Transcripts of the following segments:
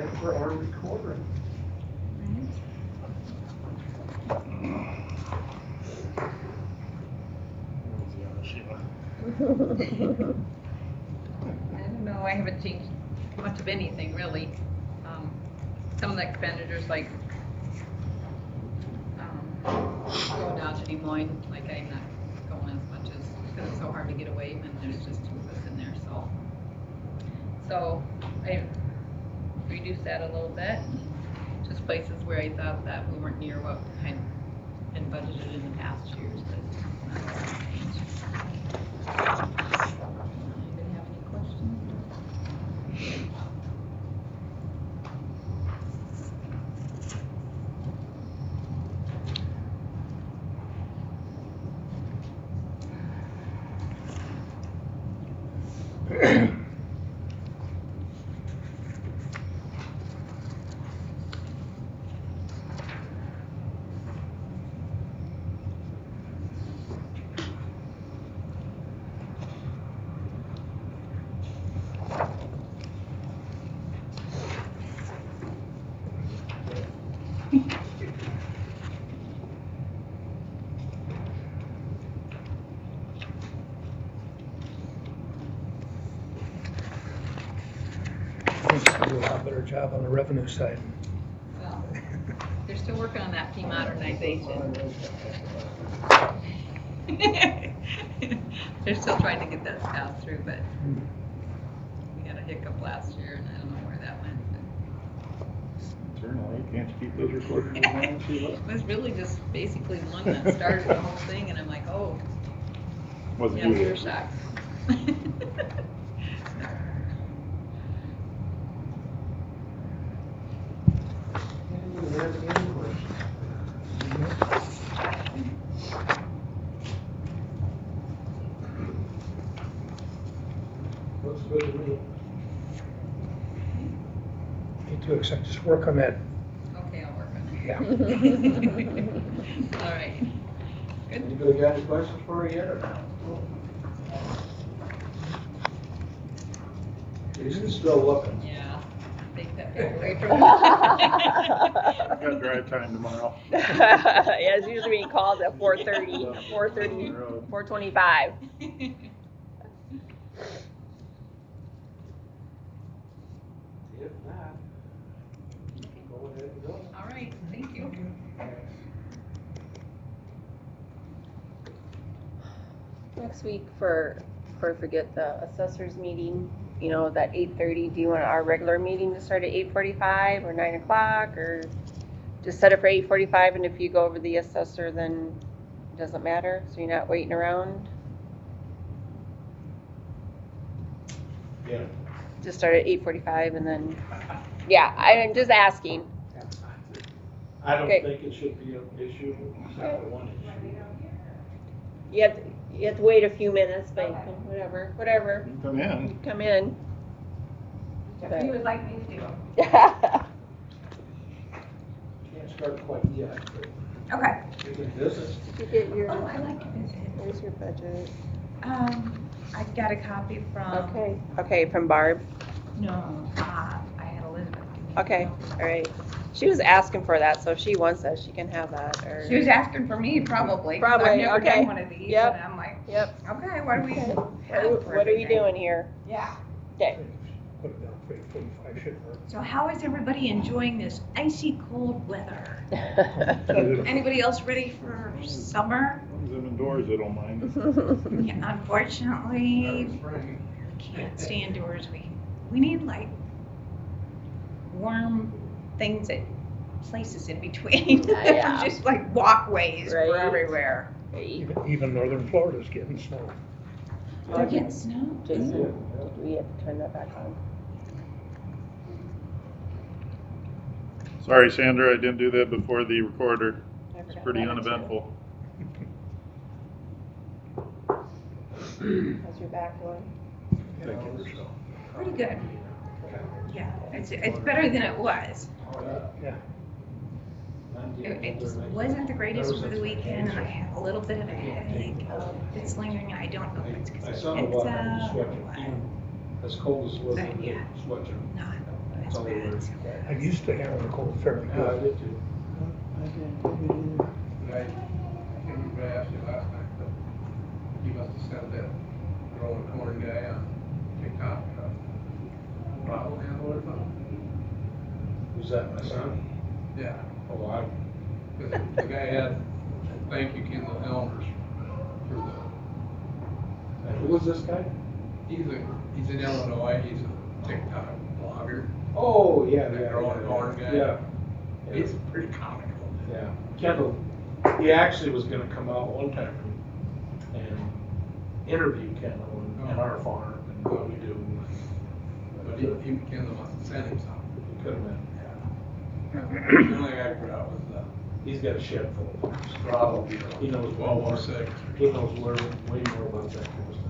time for our recorder. I don't know, I haven't changed much of anything really. Some of the expenditures like going down to Des Moines, like I'm not going as much as, because it's so hard to get away when there's just two of us in there, so I reduced that a little bit, just places where I thought that we weren't near what had been budgeted in the past years, but not a lot of change. Anybody have any questions? Do a lot better job on the revenue side. Well, they're still working on that fee modernization. They're still trying to get that passed through, but we had a hiccup last year, and I don't know where that went. Internally, can't you keep those recorded in mind? It was really just basically the one that started the whole thing, and I'm like, oh, Wasn't yeah, you we were there? shocked. Anybody have any questions? Looks good to me. Need to accept, just work on that. Okay, I'll work on it. Yeah. All right. Good. Anybody got any questions for her yet or not? He's still looking. Yeah. Take that back away from I've got drive time tomorrow. Yeah, it's usually being called at 4:30, 4:30, 4:25. If not, go ahead and go. All right, thank you. Next week forget the assessors meeting, you know, that 8:30, do you want our regular meeting to start at 8:45 or 9 o'clock, or just set it for 8:45, and if you go over the assessor, then it doesn't matter, so you're not waiting around? Yeah. Just start at 8:45 and then, yeah, I'm just asking. I don't Okay. think it should be an issue, except for one issue. You have to wait a few minutes, but you can, whatever. You can come in. You come in. If you would like me to do. Can't start quite yet, but Okay. you can visit. Did you get your, Oh, I like to visit. where's your budget? I got a copy from. Okay, from Barb. No, I had Elizabeth give me. Okay, all right. She was asking for that, so if she wants that, she can have that, or. She was asking for me, probably. 'Cause Probably, I've never okay. done one of these, Yep. and I'm like, Yep. okay, what do we have for What are you everything? doing here? Yeah. Okay. Put it down for 8:45, shouldn't hurt. So how is everybody enjoying this icy cold weather? Anybody else ready for summer? As long as I'm indoors, I don't mind. Yeah, unfortunately, Spring. we can't stay indoors. We need like warm things at places in between. Yeah. Just like walkways Right. for everywhere. Even northern Florida's getting snow. They're getting snow. Jason, did we have to turn that back on? Sorry, Sandra, I didn't do that before the recorder. I It's forgot pretty about it, too. uneventful. How's your back going? Thank you. Pretty good. Yeah, it's better than it was. Yeah. It just wasn't the greatest over the weekend, and I had a little bit of a headache. It's lingering, and I don't know if it's because I of saw the pizza walk on the or sweater, what. even as cold as it was, But, yeah. sweater. Not That's all they were. I used to handle the cold fairly Yeah, I good. did too. I can't remember if I asked you last night, but you must have sent that growing corn guy on TikTok, bottle handle or something. Was that my son? Yeah, Oh, I, because the guy had, thank you, Kendall Elmers, for and who was this guy? he's in Illinois, he's a TikTok blogger. Oh, yeah, That yeah. growing yeah, corn guy. Yeah. He's pretty comical. Yeah, Kendall, he actually was gonna come out one time and interview Kendall and our farm and what we do. But he Kendall must have sent him something. It could have been. Yeah. The only thing I put out was He's got a shed full of straw, He knows way more. 1206. He knows way more about that kind of stuff.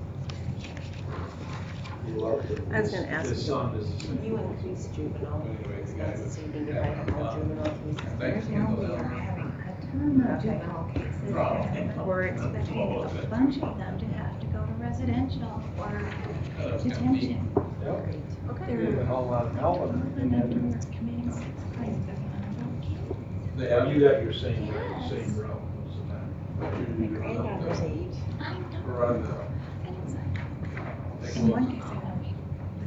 He loves it. I was gonna ask His you, son is the same. you increase juvenile, Anyway, the guy that's the was. same thing, if I have more juvenile cases. Thanks, Now Kendall we are Elmers. having a ton of juvenile cases, and we're expecting a bunch of them to have to go to residential or detention. Yep. Okay. They've been hauling out of Melvin. And then we're committing sex crimes as an kids. They Yeah, have you got your same, Yes. same route most of the time. My granddaughter's age. I know. Run And it's like, the. in one case, I know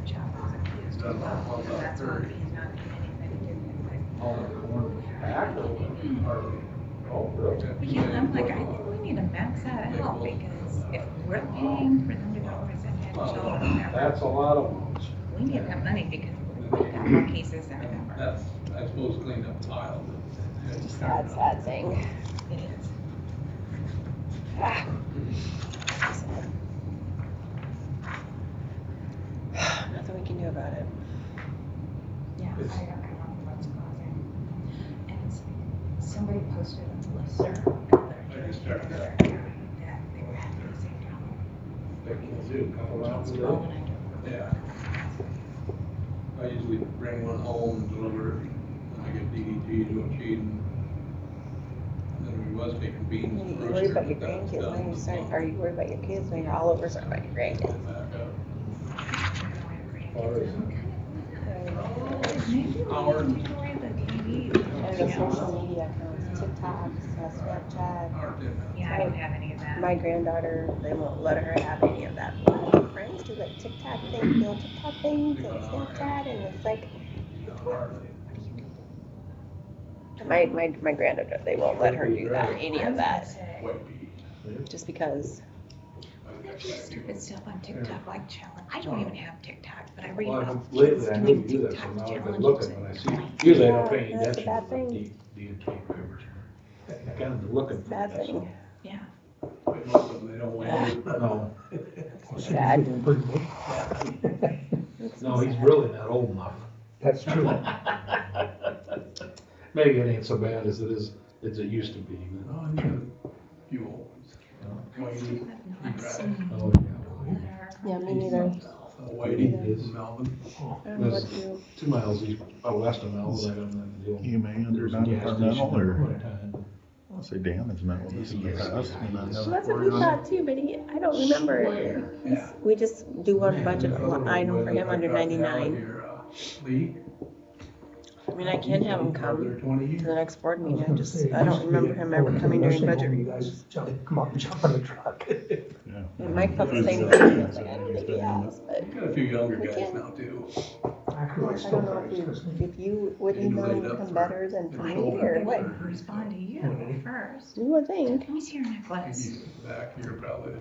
the child was accused of assault, and that's why he's not committing anything. Hauling corn back or what? Oh, really? But yeah, I'm like, I think we need to max that out, because if we're paying for them to go to residential or whatever, That's a lot of ones. we need that money because we've got more cases than ever. That's, I suppose, cleaned up tile. Sad thing. It is. Ah. Nothing we can do about it. Yeah, I It's- don't know what's causing. And it's, somebody posted on the listserv. I just checked that. That they were having the same problem. They can do, come around Kids with throwing it. it. Yeah. I usually bring one home and deliver it, and I get DDT to a cheat. And then we was taking beans. You and worry about roasting, your but that was grandkids, done now you this start, month. are you worried about your kids, now you're all over something about your grandkids. Back up. Or is it? Maybe we Howard. need to enjoy the TV. And the social media accounts, TikTok, Snapchat. Howard did that. Yeah, I don't have any of that. My granddaughter, they won't let her have any of that. A lot of her friends do like TikTok things, you know, TikTok things and Snapchat, and it's like, my granddaughter, they won't let her do that, any of that, just because. There's just stupid stuff on TikTok like challenge. I don't even have TikTok, but I read Well, about lately kids I know doing you do that, so TikTok now I've been challenges. looking when I see, usually I don't pay any Yeah, that's a attention bad to thing. the DNT drivers. I kind of looking for Bad that, so. thing. Yeah. But most of them, they don't win. No, Sad. Pretty good. no, he's really not old enough. That's true. Maybe it ain't so bad as it used to be, but. Oh, you got a few old ones. I still Whitey, have not seen Oh, that Yeah, are- me neither. Whitey Yes. from Melvin. I don't know what to do. 2 miles east, west of Melville, I don't know. the old- Humane there or was a gas non-departmental station there or- one time. I'll say damage metal this in the past. I mean, that's- Well, that's what he thought too, but I don't remember. We just do one budget item for him under 99. Lee. I mean, I can have him come There 20 to years. the next board meeting, I don't remember him ever coming during budget reviews. Come up and jump in the truck. Yeah. And Mike felt the same way, he was like, I don't think he has, but You got a few younger We guys can. now too. Actually, I I still don't know probably if you, would email him better than for I me, think or they what? would respond to you first. You would think. Let me see your necklace. He's back here probably.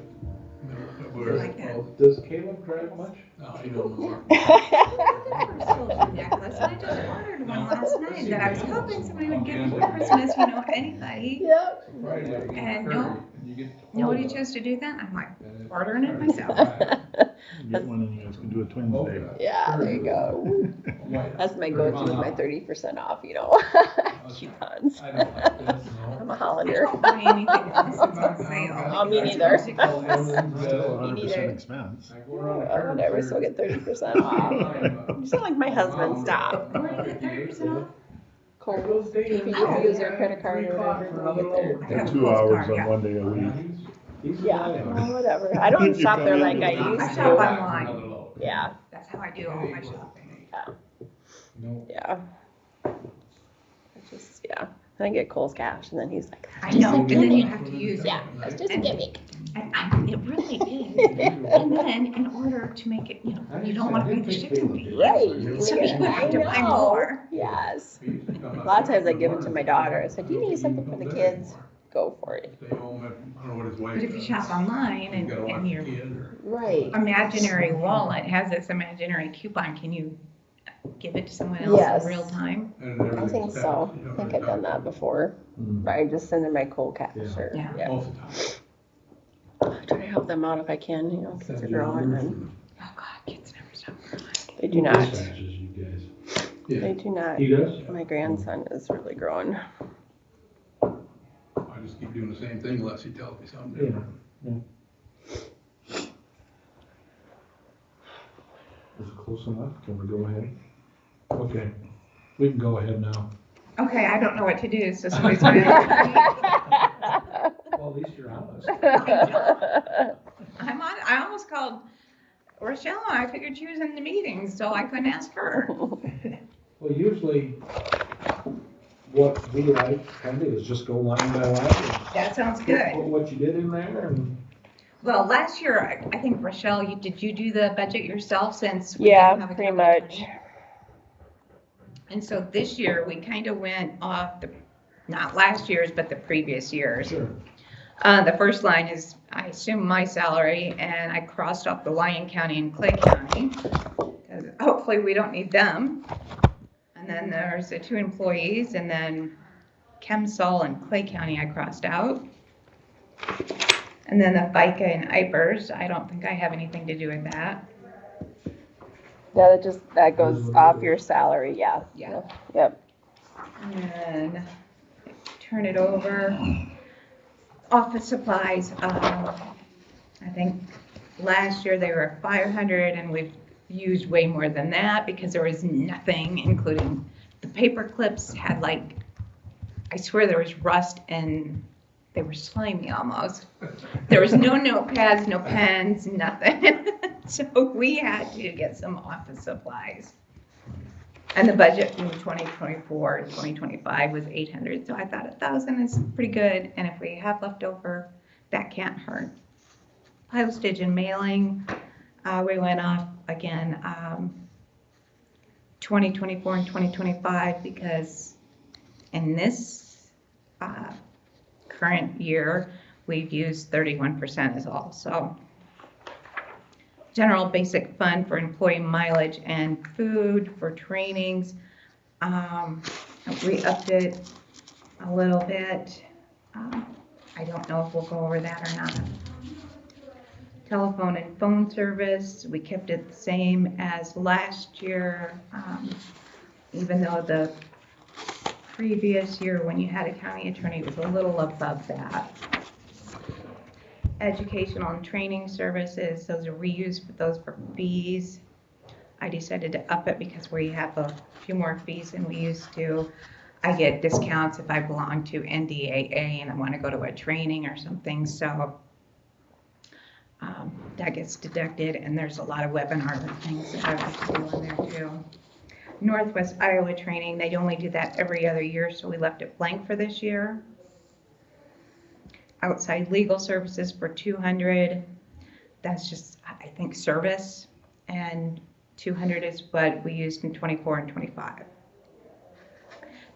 Like that. Does Caleb drive much? No, he don't know more. Crystal necklace, and I just ordered one last night that I was hoping somebody would get for Christmas, you know, anybody. Yep. And no, nobody chose to do that. I'm like, ordering it myself. Get one and you guys can do a twins day. Yeah, there you go. That's my go-to with my 30% off, you know, coupons. I don't like this, no. I'm a I Hollander. don't buy anything else that's on sale. Oh, me neither. Still a Me 100% neither. expense. I go around the Oh, curve whatever, here. still get 30% off. You sound like my husband, stop. Where do you get 30% off? Kohl's, if you use their credit card or whatever, you get I their, got a 2 Kohl's hours card, on yeah. one day a week. yeah, well, whatever. I don't shop there like I used I shop to. online. Yeah, That's how I do all my shopping. No. Yeah. Yeah. And I get Cole's cash, and then he's like, I know, and then you have to use it. yeah, that's just a gimmick. And it really is. And then in order to make it, you don't want to pay the shipping fee. Right. So you have to buy more. Yes. A lot of times I give it to my daughter. I said, do you need something for the kids? Go for it. Stay home, I don't know what his wife But if you does. shop online You gotta watch and the your kid or. Right. imaginary wallet has this imaginary coupon, can you give it to someone else Yes. in real time? and I everything's think taxed, so. you know, I think I've done that before. I just send them my Cole cash or, Yeah. yeah. Most of the time. I try to help them out if I can, kids are growing and Oh God, kids never stop crying. they do not. Dispatches, you guys. They do not. He does? My grandson is really growing. I just keep doing the same thing unless he tells me something different. Is it close enough? Can we go ahead? Okay, we can go ahead now. Okay, I don't know what to do, so somebody's gonna Well, at least you're honest. I almost called Rochelle, I figured she was in the meeting, so I couldn't ask her. Well, usually what we like kind of is just go line by line. That sounds and good. Put what you did in there and. Well, last year, I think Rochelle, did you do the budget yourself since we Yeah, didn't have a pretty county much. attorney? And so this year, we kind of went off not last year's, but the previous year's. Sure. The first line is, I assume, my salary, and I crossed off the Lyon County and Clay County, 'cause hopefully we don't need them. And then there's the 2 employees, and then Chemsol and Clay County I crossed out. And then the FICA and IPERS, I don't think I have anything to do with that. Yeah, that goes off your salary, yeah. Yeah. Yep. And then turn it over. Office supplies, I think last year they were 500 and we've used way more than that because there was nothing, including the paper clips had I swear there was rust and they were slimy almost. There was no notepads, no pens, nothing. So we had to get some office supplies. And the budget from 2024 to 2025 was 800, so I thought 1,000 is pretty good, and if we have left over, that can't hurt. Postage and mailing, we went off again, 2024 and 2025, because in this current year, we've used 31% is all, so. General basic fund for employee mileage and food for trainings. We upped it a little bit. I don't know if we'll go over that or not. Telephone and phone service, we kept it the same as last year, even though the previous year when you had a county attorney, it was a little above that. Educational and training services, those are reused, but those for fees. I decided to up it because we have a few more fees than we used to. I get discounts if I belong to NDAA and I want to go to a training or something, so that gets deducted, and there's a lot of webinar things that I have to do in there too. Northwest Iowa training, they only do that every other year, so we left it blank for this year. Outside legal services for 200, that's just, I think, service, and 200 is what we used in 24 and 25.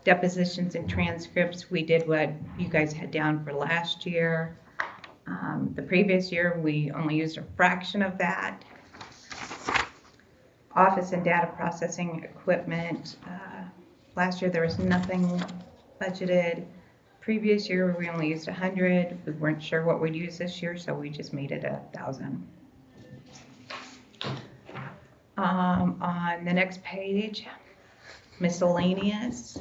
Depositions and transcripts, we did what you guys had down for last year. The previous year, we only used a fraction of that. Office and data processing equipment, last year there was nothing budgeted. Previous year, we only used 100. We weren't sure what we'd use this year, so we just made it 1,000. On the next page, miscellaneous.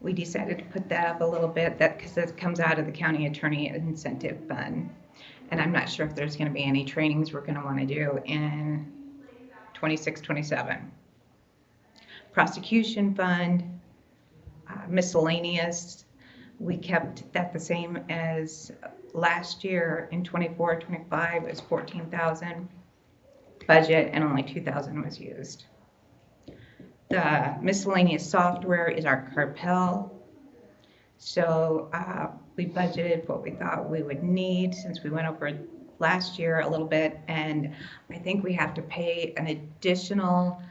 We decided to put that up a little bit, because it comes out of the county attorney incentive fund. And I'm not sure if there's going to be any trainings we're going to want to do in 26, 27. Prosecution fund, miscellaneous. We kept that the same as last year. In 24, 25, it was 14,000 budget and only 2,000 was used. The miscellaneous software is our Carpel. So we budgeted what we thought we would need since we went over last year a little bit. And I think we have to pay an additional,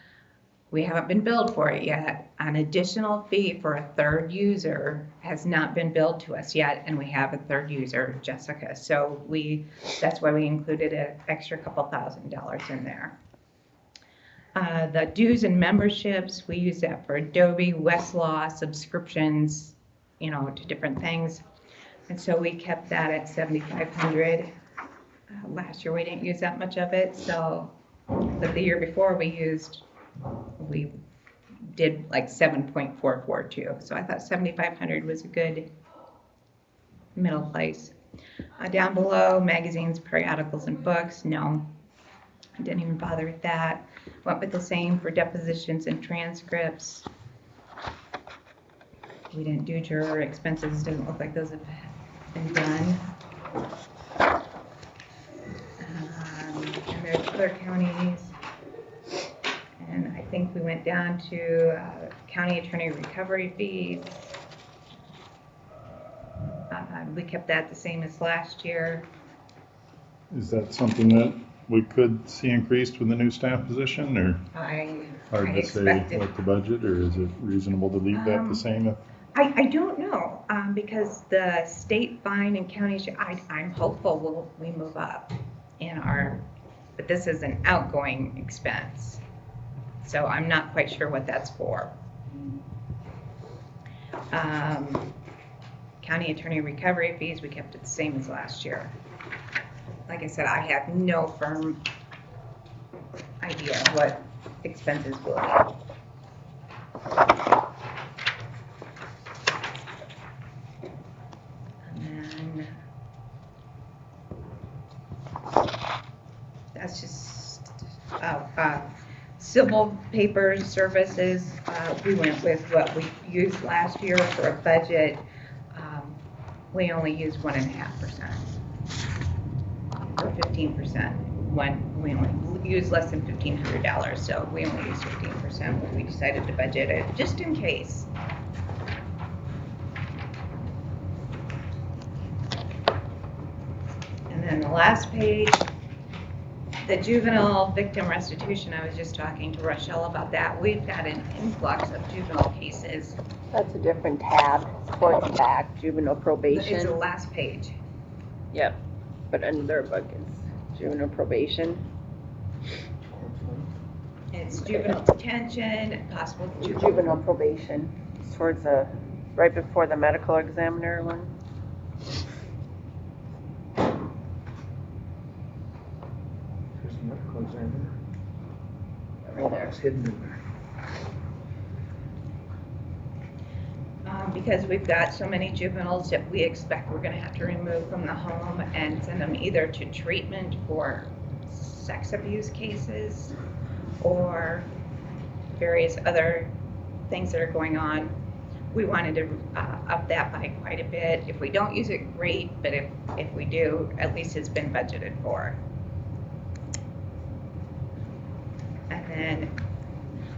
we haven't been billed for it yet, an additional fee for a third user has not been billed to us yet. And we have a third user, Jessica. So that's why we included an extra couple $1,000s in there. The dues and memberships, we use that for Adobe, Westlaw, subscriptions, to different things. And so we kept that at $7,500. Last year we didn't use that much of it, but the year before we did like 7.442. So I thought 7,500 was a good middle place. Down below, magazines, periodicals, and books, no, I didn't even bother with that. Went with the same for depositions and transcripts. We didn't do juror expenses, doesn't look like those have been done. And there's other counties. And I think we went down to county attorney recovery fees. We kept that the same as last year. Is that something that we could see increased with the new staff position, or hard to say what the budget, or is it reasonable to leave that the same? I don't know, because the state fine and county, I'm hopeful we move up but this is an outgoing expense. So I'm not quite sure what that's for. County attorney recovery fees, we kept it the same as last year. Like I said, I have no firm idea what expenses will be. And then that's just civil paper services. We went with what we used last year for a budget. We only used 1.5%. Or 15%. We only used less than $1,500, so we only used 15%, but we decided to budget it just in case. And then the last page, the juvenile victim restitution, I was just talking to Rochelle about that. We've got an influx of juvenile cases. That's a different tab, towards back, juvenile probation. It's the last page. Yep, but under their book is juvenile probation. It's juvenile detention, possible Juvenile probation, it's towards right before the medical examiner one. There's a medical examiner. Right there. It's hidden in there. Because we've got so many juveniles that we expect we're going to have to remove from the home and send them either to treatment for sex abuse cases or various other things that are going on. We wanted to up that by quite a bit. If we don't use it, great, but if we do, at least it's been budgeted for. And then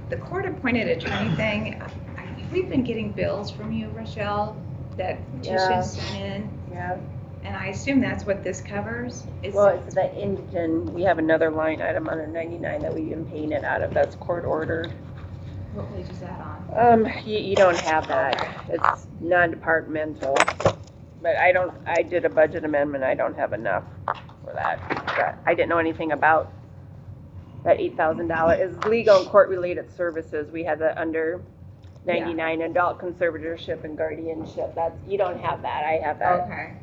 the court-appointed attorney thing, we've been getting bills from you, Rochelle, that Tisha sent in. Yeah. And I assume that's what this covers? Well, it's the engine. We have another line item under 99 that we've been paying it out of. That's court ordered. What page is that on? You don't have that. It's non-departmental. But I did a budget amendment. I don't have enough for that. But I didn't know anything about that $8,000. It's legal and court-related services. We had that under 99, adult conservatorship and guardianship. You don't have that. I have that. Okay.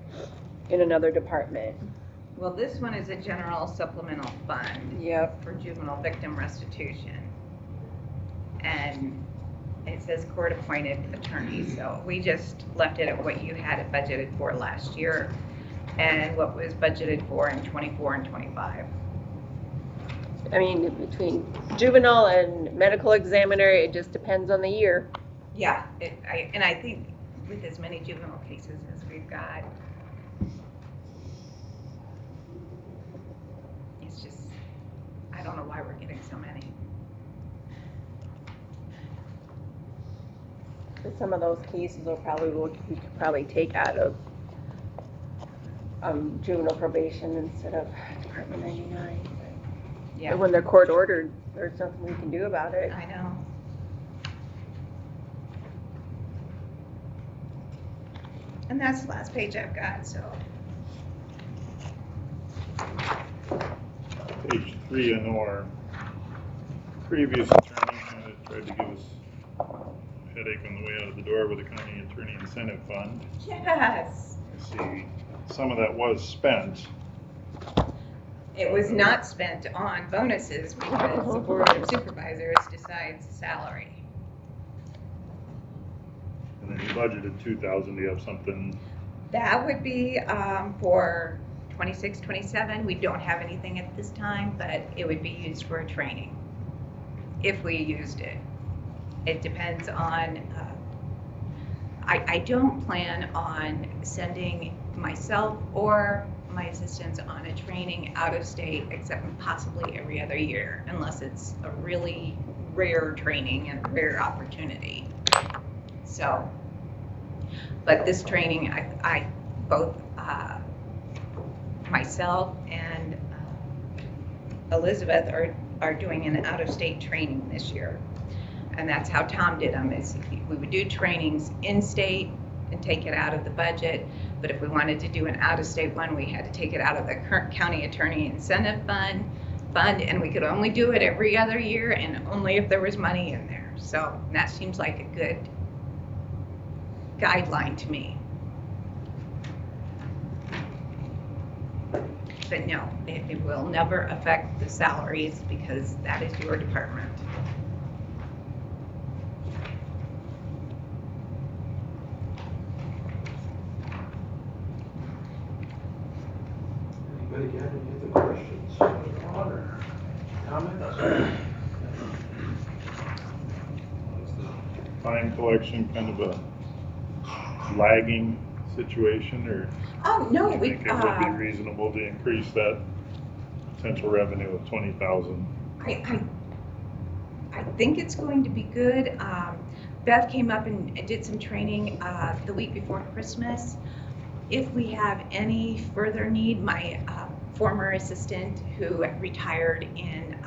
In another department. Well, this one is a general supplemental fund. Yep. For juvenile victim restitution. And it says court-appointed attorney, so we just left it at what you had it budgeted for last year and what was budgeted for in 24 and 25. I mean, between juvenile and medical examiner, it just depends on the year. Yeah, and I think with as many juvenile cases as we've got, it's just, I don't know why we're getting so many. 'Cause some of those cases we could probably take out of juvenile probation instead of Department 99. Yeah, And when they're court ordered, there's nothing we can do about it. I know. And that's the last page I've got, so. Page 3, I know our previous attorney kind of tried to give us a headache on the way out of the door with the county attorney incentive fund. Yes. I see some of that was spent. It was not spent on bonuses because the Board of Supervisors decides the salary. And then you budgeted 2,000. Do you have something? That would be for 26, 27. We don't have anything at this time, but it would be used for a training if we used it. It depends on, I don't plan on sending myself or my assistants on a training out of state except possibly every other year, unless it's a really rare training and a rare opportunity. So, but this training, I both myself and Elizabeth are doing an out-of-state training this year. And that's how Tom did them, is we would do trainings in-state and take it out of the budget. But if we wanted to do an out-of-state one, we had to take it out of the current county attorney incentive fund, and we could only do it every other year and only if there was money in there. So that seems like a good guideline to me. But no, it will never affect the salaries because that is your department. Anybody got any other questions or comments? Fine collection kind of a lagging situation, or Oh, no, do you we, think it would be reasonable to increase that potential revenue of 20,000? I think it's going to be good. Bev came up and did some training the week before Christmas. If we have any further need, my former assistant who retired in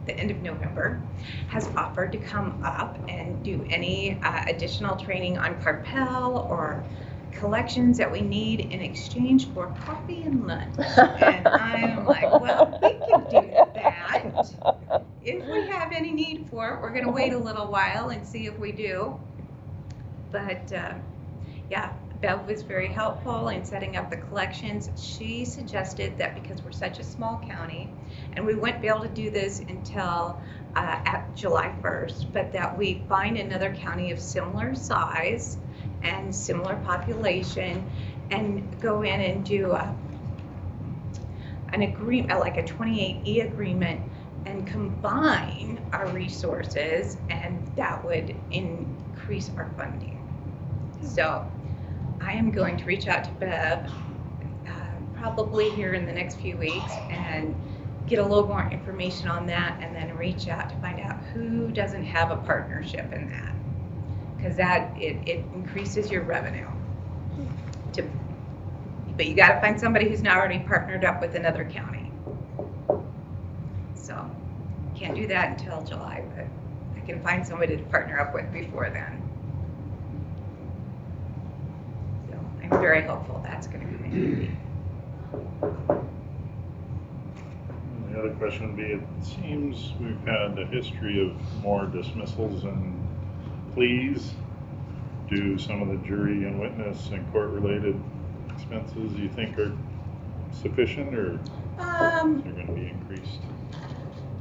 the end of November has offered to come up and do any additional training on Carpel or collections that we need in exchange for coffee and lunch. And I'm like, well, we can do that. If we have any need for it, we're going to wait a little while and see if we do. But yeah, Bev was very helpful in setting up the collections. She suggested that because we're such a small county, and we wouldn't be able to do this until at July 1st, but that we find another county of similar size and similar population and go in and do an agreement, like a 28E agreement, and combine our resources, and that would increase our funding. So I am going to reach out to Bev probably here in the next few weeks and get a little more information on that, and then reach out to find out who doesn't have a partnership in that, because that it increases your revenue. But you got to find somebody who's not already partnered up with another county. So can't do that until July, but I can find somebody to partner up with before then. So I'm very hopeful that's going to be made. The other question would be, it seems we've had a history of more dismissals and pleas. Do some of the jury and witness and court-related expenses you think are sufficient, or is there going to be increased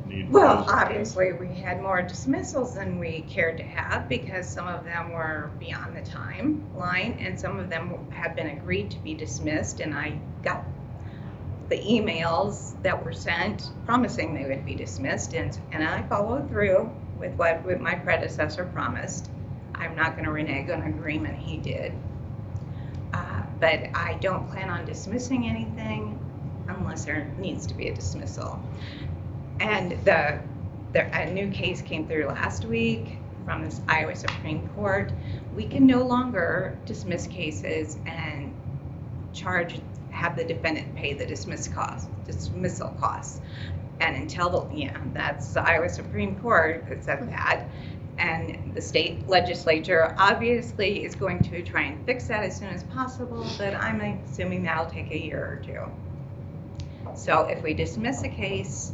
need? Well, obviously we had more dismissals than we cared to have because some of them were beyond the timeline and some of them had been agreed to be dismissed, and I got the emails that were sent promising they would be dismissed, and I followed through with what my predecessor promised. I'm not going to renege on an agreement he did. But I don't plan on dismissing anything unless there needs to be a dismissal. And a new case came through last week from this Iowa Supreme Court, we can no longer dismiss cases and have the defendant pay the dismissal costs. And until that's the Iowa Supreme Court that said that. And the state legislature obviously is going to try and fix that as soon as possible, but I'm assuming that'll take a year or two. So if we dismiss a case,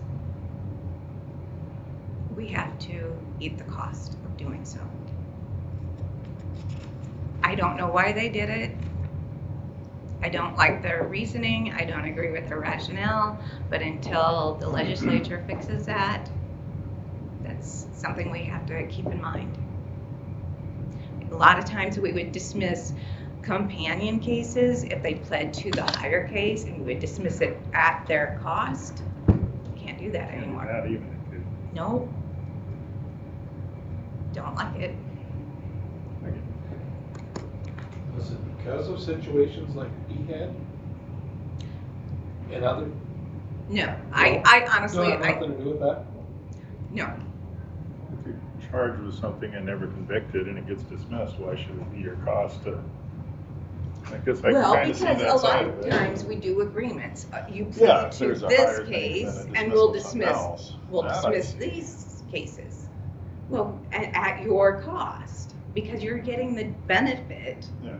we have to eat the cost of doing so. I don't know why they did it. I don't like their reasoning. I don't agree with their rationale, but until the legislature fixes that, that's something we have to keep in mind. A lot of times we would dismiss companion cases if they pled to the higher case, and we would dismiss it at their cost. Can't do that anymore. Not even. No. Don't like it. Was it because of situations like he had? And other? No, I honestly, No, nothing to do with that? no. If you're charged with something and never convicted and it gets dismissed, why should it be your cost to? I guess I can Well, kind of see because a that lot side of of it. times we do agreements. You Yeah, plead if to there's a this higher thing case, than a and we'll dismissal of something else. we'll That I dismiss see. these cases. Well, at your cost, because you're getting the benefit Yeah.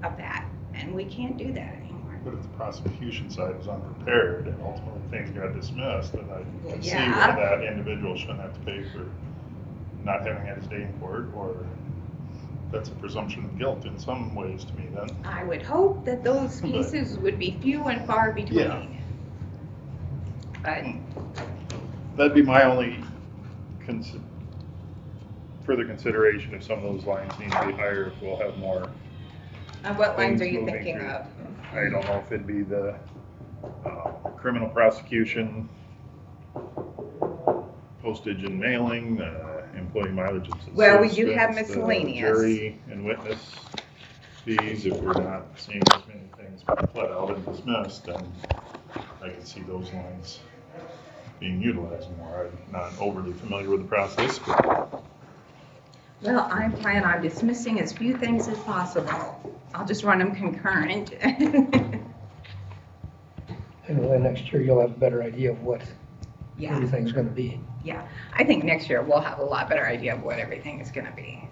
of that, and we can't do that anymore. But if the prosecution side was unprepared and ultimately things got dismissed, then I can see Yeah. why that individual shouldn't have to pay for not having had his day in court, or that's a presumption of guilt in some ways to me then. I would hope that those But- cases would be few and far between. Yeah. But That'd be my only further consideration if some of those lines need to be higher, if we'll have more. what lines are things you moving thinking through. of? I don't know if it'd be the criminal prosecution, postage and mailing, employee mileage and Well, we do have subsistence, the miscellaneous. Jury and witness fees, if we're not seeing as many things pled out and dismissed, then I can see those lines being utilized more. I'm not overly familiar with the process, but Well, I plan on dismissing as few things as possible. I'll just run them concurrent. And then next year you'll have a better idea of what Yeah, everything's gonna be. yeah. I think next year we'll have a lot better idea of what everything is gonna be.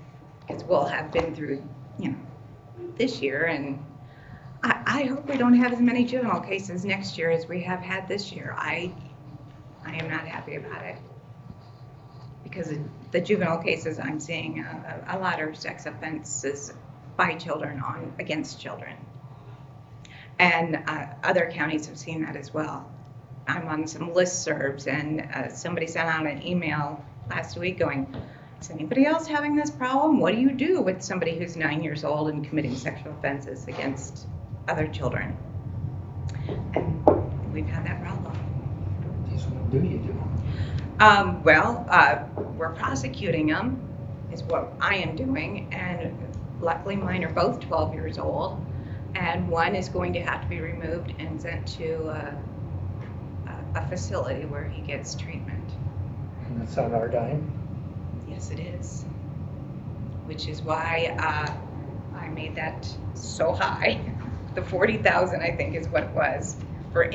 Because we'll have been through, this year, and I hope we don't have as many juvenile cases next year as we have had this year. I am not happy about it. Because the juvenile cases I'm seeing, a lot are sex offenses by children against children. And other counties have seen that as well. I'm on some listservs, and somebody sent out an email last week going, is anybody else having this problem? What do you do with somebody who's 9 years old and committing sexual offenses against other children? And we've had that problem. What do you do? We're prosecuting them, is what I am doing, and luckily mine are both 12 years old, and one is going to have to be removed and sent to a facility where he gets treatment. And that's on our dime? Yes, it is. Which is why I made that so high. The 40,000, I think, is what it was for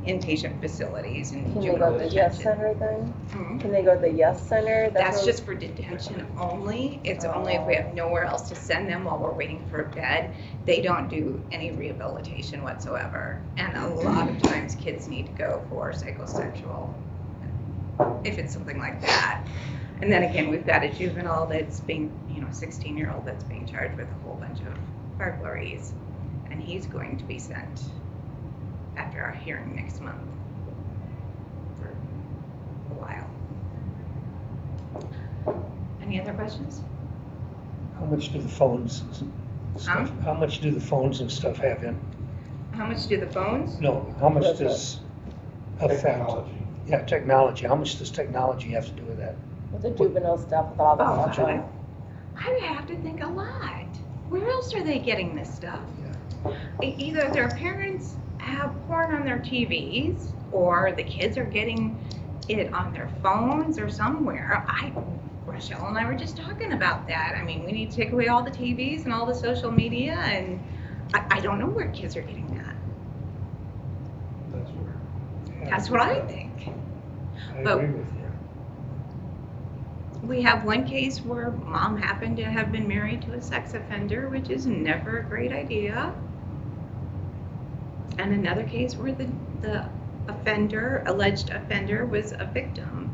inpatient facilities and Can they go juvenile to the Yes detention. Center then? Mhm. Can they go to the Yes Center? That's what- just for detention only. It's only if we have nowhere else to send them while we're waiting for a bed. They don't do any rehabilitation whatsoever. And a lot of times kids need to go for psychosexual, if it's something like that. And then again, we've got a juvenile that's being, 16-year-old that's being charged with a whole bunch of burglaries. And he's going to be sent after our hearing next month for a while. Any other questions? How much do the phones and stuff, how much do the phones and stuff have in? How much do the phones? No, how much does affect? Technology. Yeah, technology. How much does technology have to do with that? With the juvenile stuff, with all the Oh, stuff on. I would have to think a lot. Where else are they getting this stuff? Either their parents have porn on their TVs, or the kids are getting it on their phones or somewhere. Rochelle and I were just talking about that. I mean, we need to take away all the TVs and all the social media, and I don't know where kids are getting that. That's weird. That's what I think. I But- agree with you. We have one case where mom happened to have been married to a sex offender, which is never a great idea. And another case where the alleged offender, was a victim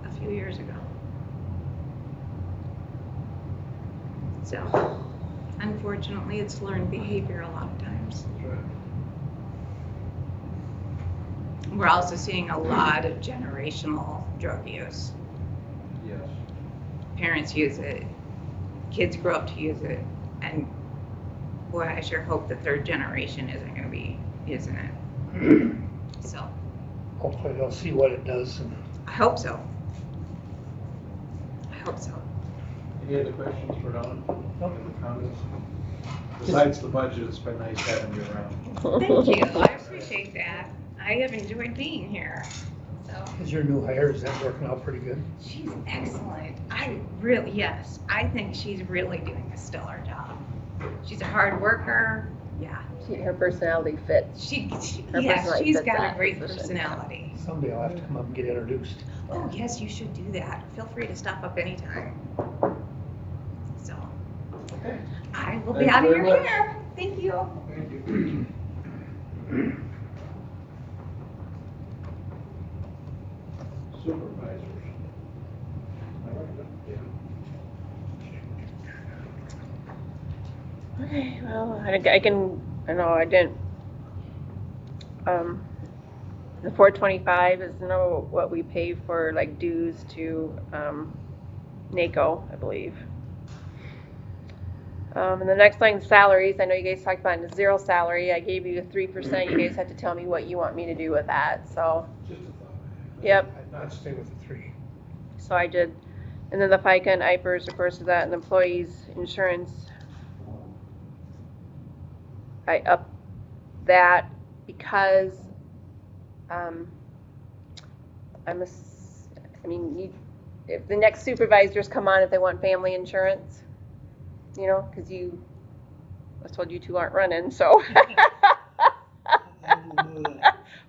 a few years ago. So, unfortunately, it's learned behavior a lot of times. That's right. We're also seeing a lot of generational drug use. Yes. Parents use it, kids grow up to use it, and boy, I sure hope the third generation isn't going to be using it. So, Hopefully they'll see what it does and I hope so. I hope so. Any other questions for Don? Nope. Any comments? Besides the budget, it's been nice having you around. Thank you, I appreciate that. I have enjoyed being here, so. is your new hire, is that working out pretty good? She's excellent. Yes, I think she's really doing a stellar job. She's a hard worker. Yeah. Her personality fits. Her Yes, personality she's fits got a that great position. personality. Someday I'll have to come up and get introduced. Oh, yes, you should do that. Feel free to stop up anytime. So, Okay. I will be Thank out you of your very much. hair. Thank you. Thank you. Supervisors. All right, yeah. Okay, well, I know I didn't, the 425 is what we pay for like dues to, NACO, I believe. And the next line, salaries. I know you guys talked about a zero salary. I gave you 3%. You guys have to tell me what you want me to do with that. So, Just a thought. yep. I'd stay with the 3. So I did, and then the FICA and IPERS, of course, that and employees insurance. I upped that because if the next supervisors come on, if they want family insurance, because I told you two aren't running, so.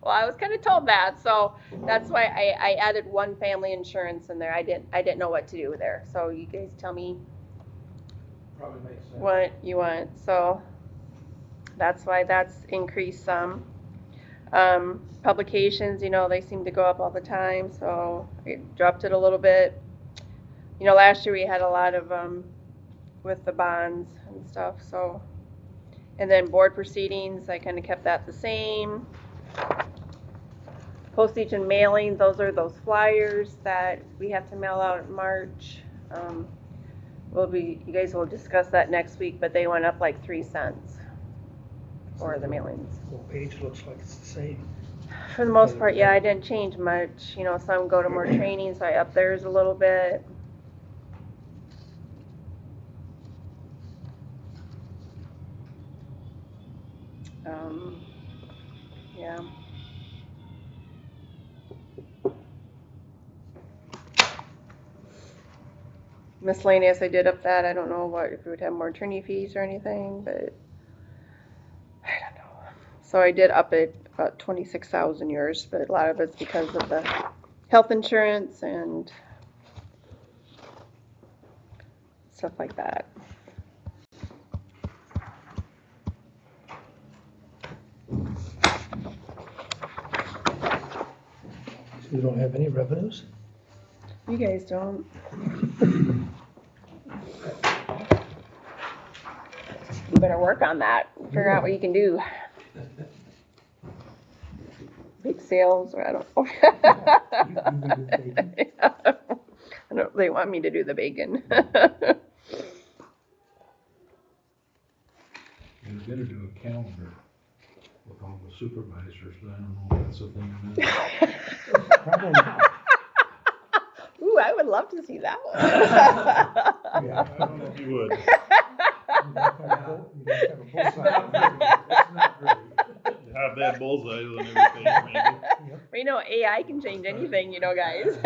Well, I was kind of told that, so that's why I added one family insurance in there. I didn't know what to do there, so you guys tell me Probably makes sense. what you want. So that's why that's increased some. Publications, they seem to go up all the time, so I dropped it a little bit. Last year we had a lot of with the bonds and stuff, so. And then board proceedings, I kind of kept that the same. Postage and mailing, those are those flyers that we have to mail out in March. You guys will discuss that next week, but they went up like 3 cents for the mailings. Well, page looks like it's the same. For the most part, yeah, I didn't change much. Some go to more training, so I upped theirs a little bit. Yeah. Miscellaneous, I did up that. I don't know if we would have more attorney fees or anything, but I don't know. So I did up it about 26,000 yours, but a lot of it's because of the health insurance and stuff like that. So you don't have any revenues? You guys don't. You better work on that. Figure out what you can do. Big sales, or I don't know. I don't. They want me to do the bacon. You better do a calendar with all the supervisors, but I don't know if that's a thing or not. Probably not. Ooh, I would love to see that one. Yeah. I don't know if you would. You'd have to have a bullseye. It's not great. Have that bullseye and everything, maybe. Maybe We know AI can change anything, you know, guys.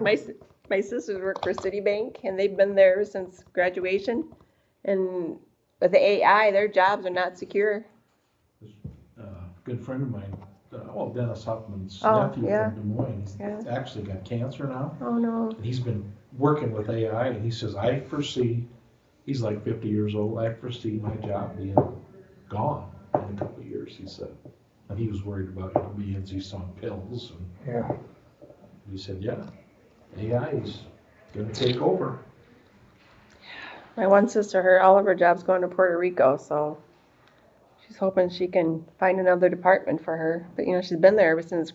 My sisters work for Citibank, and they've been there since graduation. And with the AI, their jobs are not secure. Good friend of mine, Dennis Huffman's Oh, nephew yeah. from Des Moines, Yeah. actually got cancer now. Oh no. And he's been working with AI, and he says, I foresee, he's like 50 years old, I foresee my job being gone in a couple of years, he said. And he was worried about, being he's on pills, and Yeah. he said, yeah, AI is gonna take over. My one sister, all of her jobs going to Puerto Rico, so she's hoping she can find another department for her. But you know, she's been there ever since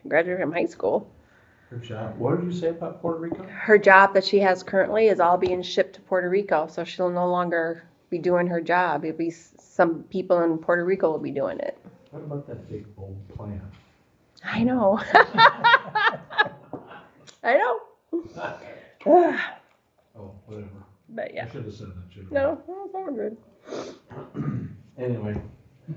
graduated from high school. Her job, what did you say about Puerto Rico? Her job that she has currently is all being shipped to Puerto Rico, so she'll no longer be doing her job. It'll be some people in Puerto Rico will be doing it. What about that big old plant? I know. I know. Oh, whatever. But I yeah. should have said that, shouldn't I? No, it's all good. Anyway,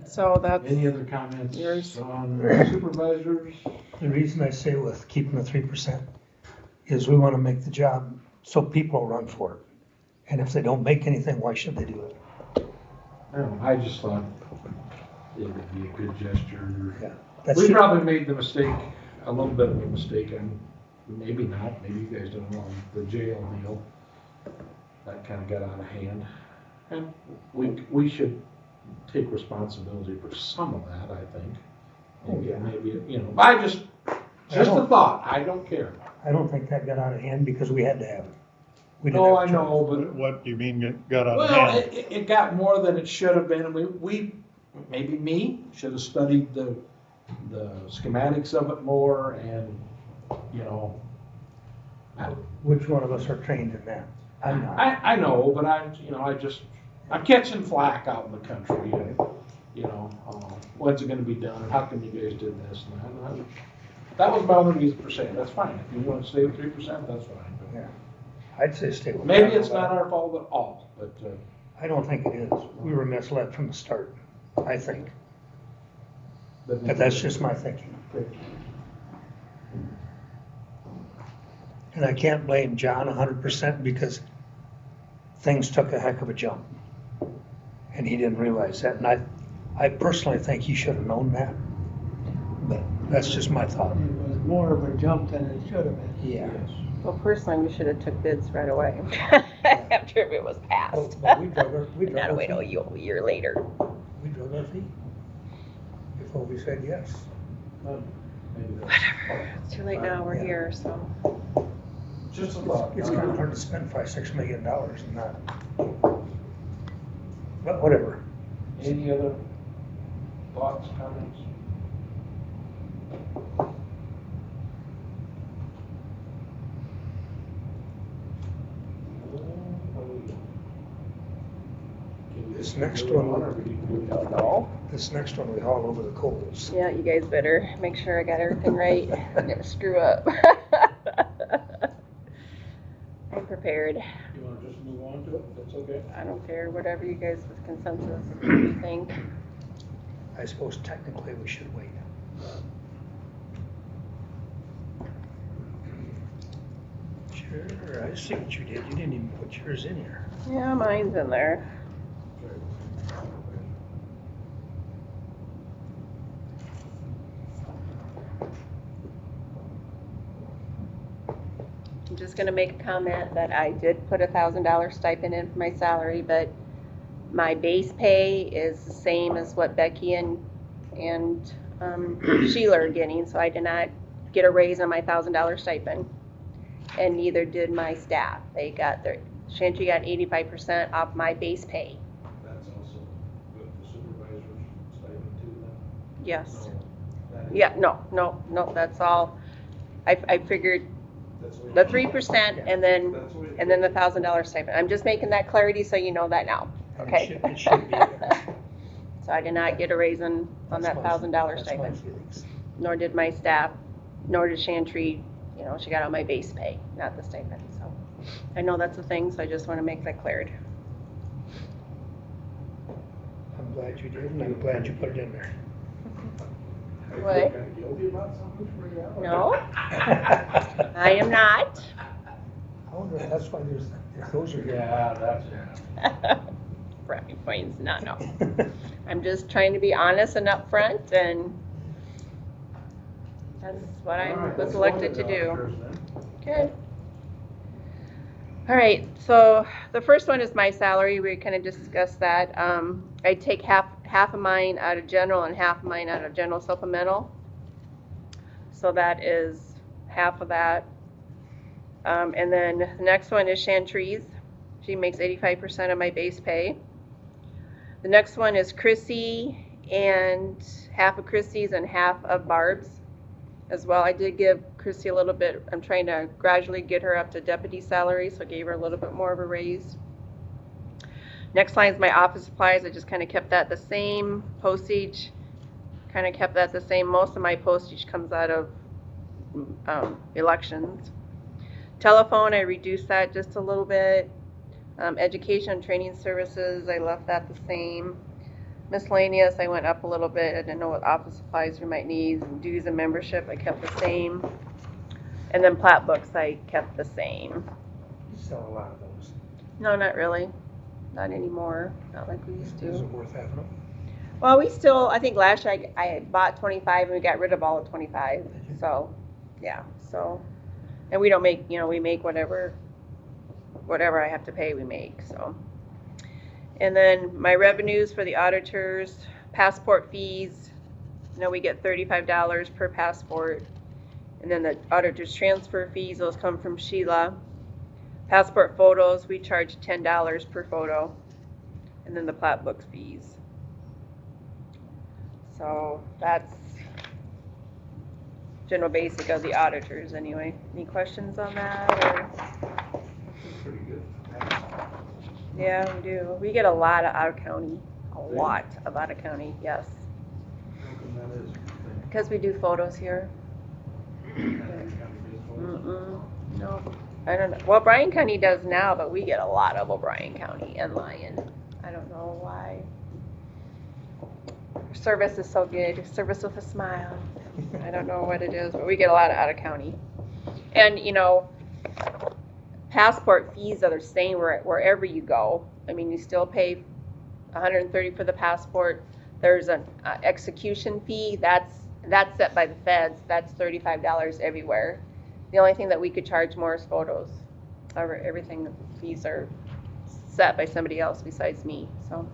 So that's any other comments yours. on supervisors? The reason I say with keeping the 3% is we want to make the job so people run for it. And if they don't make anything, why should they do it? I don't know, I just thought it would be a good gesture. Yeah. That's We ju- probably made the mistake, a little bit of a mistake, and maybe not, maybe you guys don't know, the jail deal. That kind of got out of hand. And we should take responsibility for some of that, I think. Maybe, Yeah. maybe, you know, just a thought, I don't care. I don't think that got out of hand because we had to have it. We didn't No, I have a know, choice. but, What do you mean got out of well, hand? it got more than it should have been, and we, maybe me, should have studied the schematics of it more, and, you know, Which one of us are trained in that? I'm not. I know, but I'm catching flack out in the country, and, you know, when's it gonna be done, and how come you guys did this and that, and that was my only reason for saying, that's fine, if you wanna stay with 3%, that's fine. But Yeah. I'd say stay with maybe that. it's not our fault at all, but, I don't think it is. We were misled from the start, I think. But that's just my thinking. And I can't blame John 100% because things took a heck of a jump. And he didn't realize that. And I personally think he should have known that. But that's just my thought. It was more of a jump than it should have been. Yeah. Well, personally, we should have took bids right away after it was passed. But we drug our Not wait a feet. year later. We drug our feet before we said yes. maybe that's. Whatever. It's too late now. We're Yeah. here, so. Just a thought. It's kind of hard to spend $5-6 million and not. But whatever. Any other thoughts, comments? This next one, No. this next one we haul over the coals. Yeah, you guys better make sure I got everything right. Never screw up. I'm prepared. You wanna just move on to it, that's okay? I don't care, whatever you guys with consensus you think. I suppose technically we should wait. Sure, I see what you did. You didn't even put yours in here. Yeah, mine's in there. I'm just gonna make a comment that I did put $1,000 stipend in for my salary, but my base pay is the same as what Becky and Sheila are getting, so I did not get a raise on my $1,000 stipend. And neither did my staff. They got Chantry got 85% off my base pay. That's also with the supervisor's stipend too, then? Yes. So that is- Yeah, no, that's all. I figured that's what the you- 3% and then That's what you- the $1,000 stipend. I'm just making that clarity so you know that now, And okay? It should be there. So I did not get a raise on that That's my- $1,000 that's my stipend, feelings. nor did my staff, nor did Chantry. You know, she got on my base pay, not the stipend, so. I know that's a thing, so I just want to make that cleared. I'm glad you did, and I'm glad you put it in there. I What? feel kinda guilty about something for you. No, I am not. I wonder if that's why those are here. Yeah, that's, yeah. Brownie points, not no. I'm just trying to be honest and upfront, and that's what I All right, was let's elected go to the do. auditors then. Good. All right, so the first one is my salary. We kind of discussed that. I take half of mine out of general and half of mine out of general supplemental. So that is half of that. And then the next one is Chantrese. She makes 85% of my base pay. The next one is Chrissy, and half of Chrissy's and half of Barb's as well. I did give Chrissy a little bit. I'm trying to gradually get her up to deputy salary, so I gave her a little bit more of a raise. Next line is my office supplies. I just kind of kept that the same. Postage, kind of kept that the same. Most of my postage comes out of elections. Telephone, I reduced that just a little bit. Education and training services, I left that the same. Miscellaneous, I went up a little bit. I didn't know what office supplies we might need. And dues and membership, I kept the same. And then plat books, I kept the same. You sell a lot of those. No, not really. Not anymore. Not like we used Is to. it worth having them? Well, we still, I think last year I had bought 25 and we got rid of all of 25. So, yeah. So, and we don't make, we make whatever I have to pay, we make. So, and then my revenues for the auditors, passport fees, we get $35 per passport. And then the auditor's transfer fees, those come from Sheila. Passport photos, we charge $10 per photo. And then the plat book fees. So that's general basic of the auditors anyway. Any questions on that? Or? Pretty good. Yeah, we do. We get a lot of out of county. A lot of out of county, yes. How come that is? Because we do photos here. Mm-mm. No, I don't know. Well, Bryan County does now, but we get a lot of O'Brien County and Lyon. I don't know why. Service is so good. Service with a smile. I don't know what it is, but we get a lot of out of county. And passport fees are the same wherever you go. I mean, you still pay $130 for the passport. There's an execution fee. That's set by the feds. That's $35 everywhere. The only thing that we could charge more is photos. Everything, fees are set by somebody else besides me. So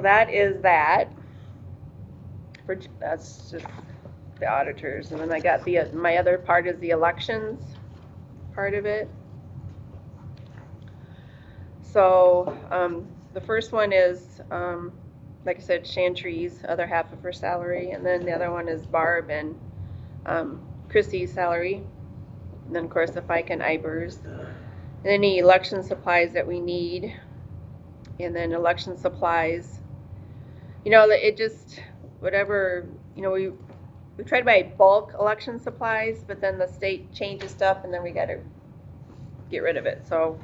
that is that. That's just the auditors. And then I got my other part is the elections part of it. So the first one is, like I said, Chantrese, other half of her salary. And then the other one is Barb and Chrissy's salary. And then, of course, the FICA and IBERS. And any election supplies that we need. And then election supplies. It just, whatever, we try to buy bulk election supplies, but then the state changes stuff and then we got to get rid of it. So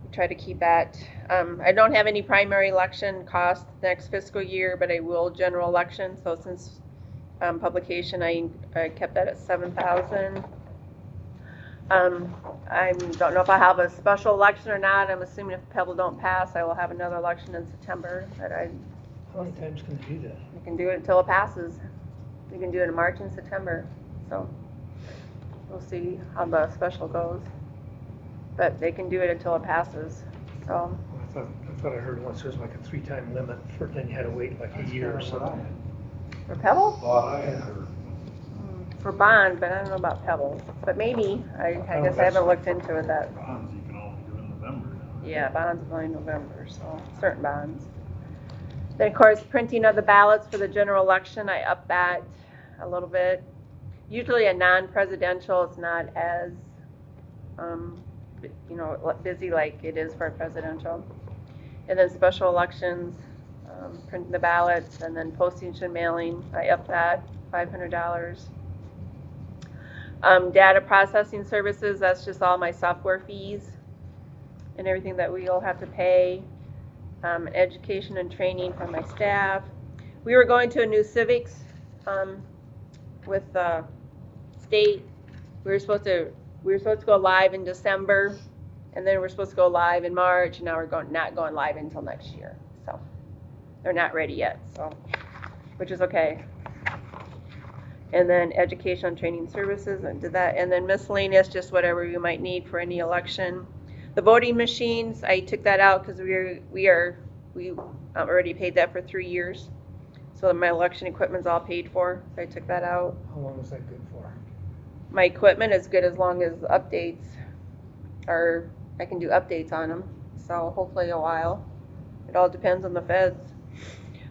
we try to keep that. I don't have any primary election costs next fiscal year, but I will general election. So since publication, I kept that at $7,000. I don't know if I have a special election or not. I'm assuming if Pebble don't pass, I will have another election in September. But How many times can you do that? we can do it until it passes. We can do it in March and September. So we'll see how the special goes. But they can do it until it passes. So I thought I heard once there's like a 3-time limit for, then you had to wait like a year or something. for Pebble? Thought I had heard. For bond, but I don't know about Pebble. But maybe. I guess I haven't looked into it that. Bonds you can only do in November now. Yeah, bonds is only November, so certain bonds. Then, of course, printing of the ballots for the general election, I upped that a little bit. Usually a non-presidential is not as, busy like it is for a presidential. And then special elections, printing the ballots, and then postage and mailing, I upped that, $500. Data processing services, that's just all my software fees and everything that we'll have to pay. education and training for my staff. We were going to a new civics, with the state. We were supposed to go live in December, and then we're supposed to go live in March, and now we're not going live until next year. So they're not ready yet, so, which is okay. And then education and training services, and did that, and then miscellaneous, just whatever you might need for any election. The voting machines, I took that out because we already paid that for 3 years. So my election equipment's all paid for, so I took that out. How long is that good for? My equipment is good as long as updates are, I can do updates on them, so hopefully a while. It all depends on the feds.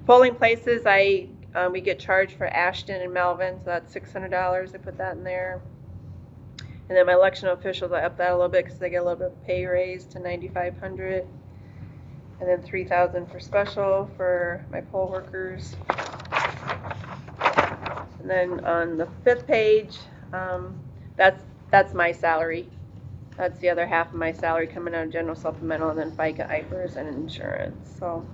Polling places, we get charged for Ashton and Melvin, so that's $600. I put that in there. And then my election officials, I upped that a little bit because they get a little bit of pay raise to $9,500. And then $3,000 for special for my poll workers. And then on the 5th page, that's my salary. That's the other half of my salary coming out of general supplemental, and then FICA, IFRS, and insurance. So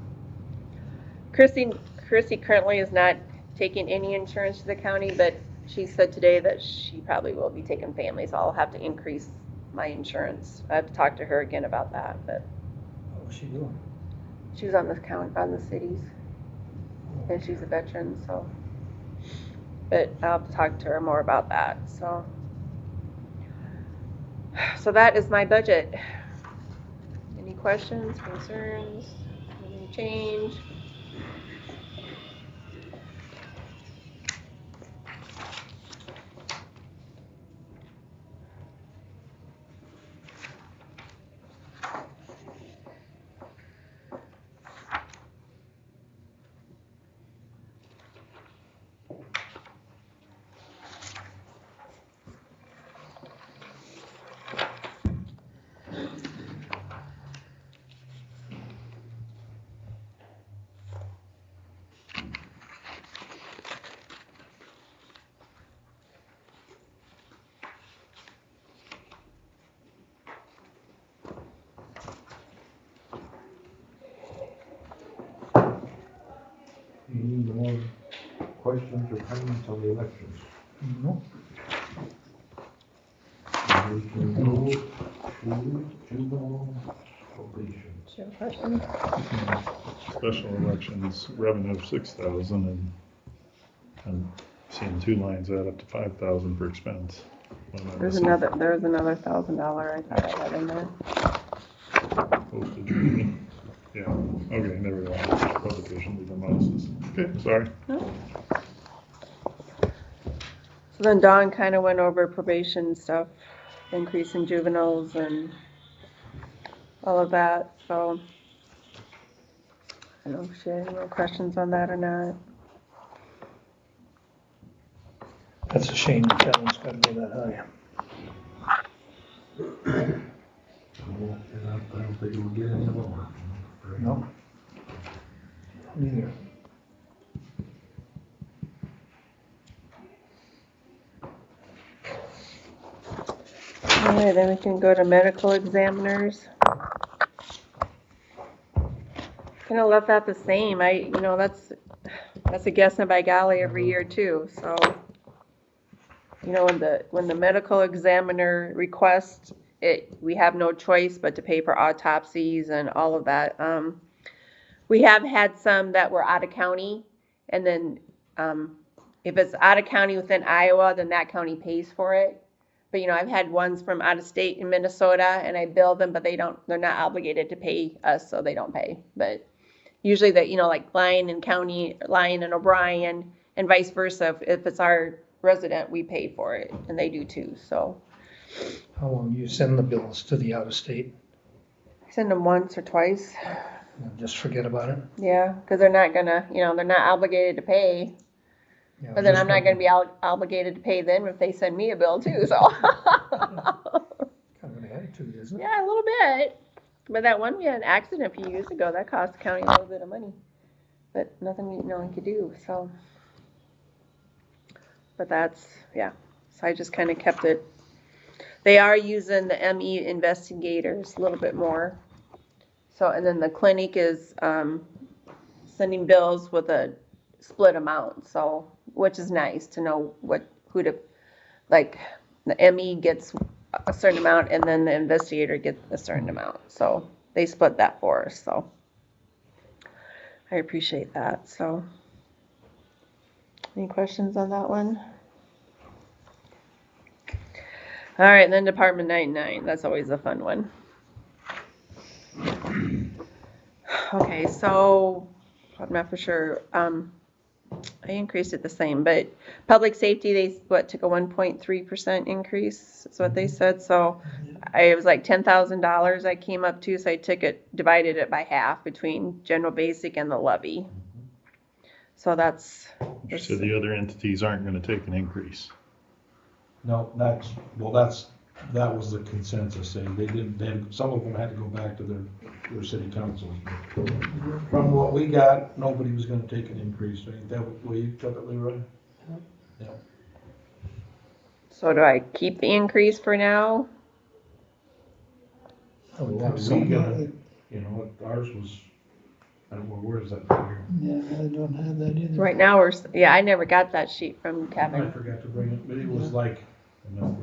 Chrissy currently is not taking any insurance to the county, but she said today that she probably will be taking family, so I'll have to increase my insurance. I have to talk to her again about that, but What was she doing? she was on the cities, and she's a veteran, so. But I'll have to talk to her more about that, so. So that is my budget. Any questions, concerns, any change? Any more questions or comments on the elections? No. We can go to juvenile probation. Do you have a question? Special elections revenue of 6,000, and I'm seeing 2 lines add up to 5,000 for expense. What am I There's missing? another $1,000 I thought I had in there. Postage revenue. Yeah, okay, there we go. Publication, legal notices. Okay, sorry. So then Dawn kind of went over probation stuff, increase in juveniles and all of that, so. I don't know if she had any more questions on that or not. That's a shame that that one's gotta go that high. Well, and I don't think it will get any lower. No. Neither. All right, then we can go to medical examiners. Kind of left that the same. That's a guessing by golly every year too, so. When the medical examiner requests it, we have no choice but to pay for autopsies and all of that. We have had some that were out of county, and then, if it's out of county within Iowa, then that county pays for it. But, I've had ones from out of state in Minnesota, and I bill them, but they're not obligated to pay us, so they don't pay. But usually like Lyon and O'Brien, and vice versa, if it's our resident, we pay for it, and they do too, so. How long you send the bills to the out-of-state? I send them once or twice, Just forget about it? yeah, because they're not gonna, they're not obligated to pay. Yeah, But then just I'm not gonna be obligated to pay them if they send me a bill too, so. Kind of an attitude, isn't it? Yeah, a little bit. But that one, we had an accident a few years ago, that cost the county a little bit of money. But nothing no one could do, so. But that's, yeah, so I just kind of kept it. They are using the ME investigators a little bit more. So, and then the clinic is, sending bills with a split amount, so, which is nice to know who to, like, the ME gets a certain amount and then the investigator gets a certain amount, so they split that for us, so. I appreciate that, so. Any questions on that one? All right, then Department 99, that's always a fun one. Okay, so, I'm not for sure, I increased it the same, but public safety, they, took a 1.3% increase, is what they said, so it was like $10,000 I came up to, so I divided it by half between general basic and the levy. So that's. So the other entities aren't gonna take an increase. No, that was the consensus, saying they didn't, some of them had to go back to their city councils. From what we got, nobody was gonna take an increase, ain't that what you took it, Leroy? Yeah. So do I keep the increase for now? I would Well, think so. we gotta, you know, ours was, I don't know, where is that figure? Yeah, I don't have that either. Right now, I never got that sheet from I Kevin. forgot to bring it, but it was like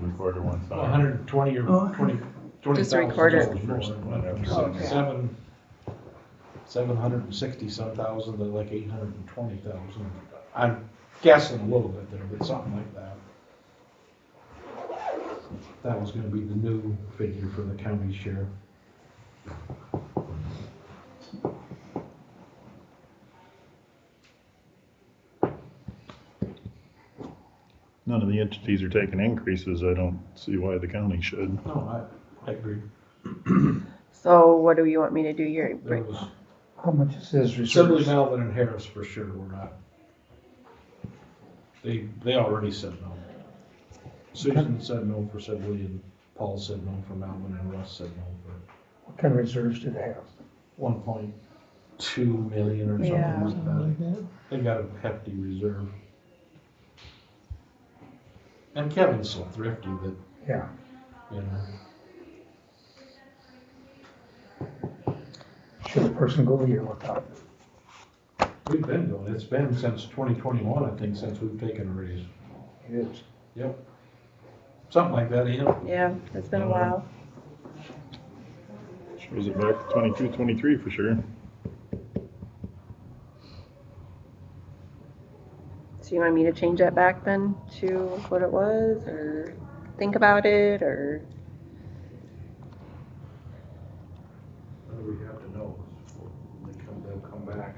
Recorder wants that. 120 or Oh. 20 Just recorder. $20,000 more. 760 some thousand to like 820,000. I'm guessing a little bit there, but something like that. That was gonna be the new figure for the county share. None of the entities are taking increases. I don't see why the county should. No, I agree. So what do you want me to do here? There was How much is his Sibley, reserves? Melvin, and Harris for sure were not. They already said no. Susan said no for Sibley, and Paul said no for Melvin, and Russ said no for What kind of reserves do they have? 1.2 million or something Yeah. like Something that. like that. They got a hefty reserve. And Kevin's so thrifty that, Yeah, you know, should a person go a year without? we've been going, it's been since 2021, I think, since we've taken a raise. It is. Yep. Something like that, Ian. Yeah, it's been a while. Shows it back to 22, 23 for sure. So you want me to change that back then to what it was, or think about it, or? What do we have to know? When they'll come back.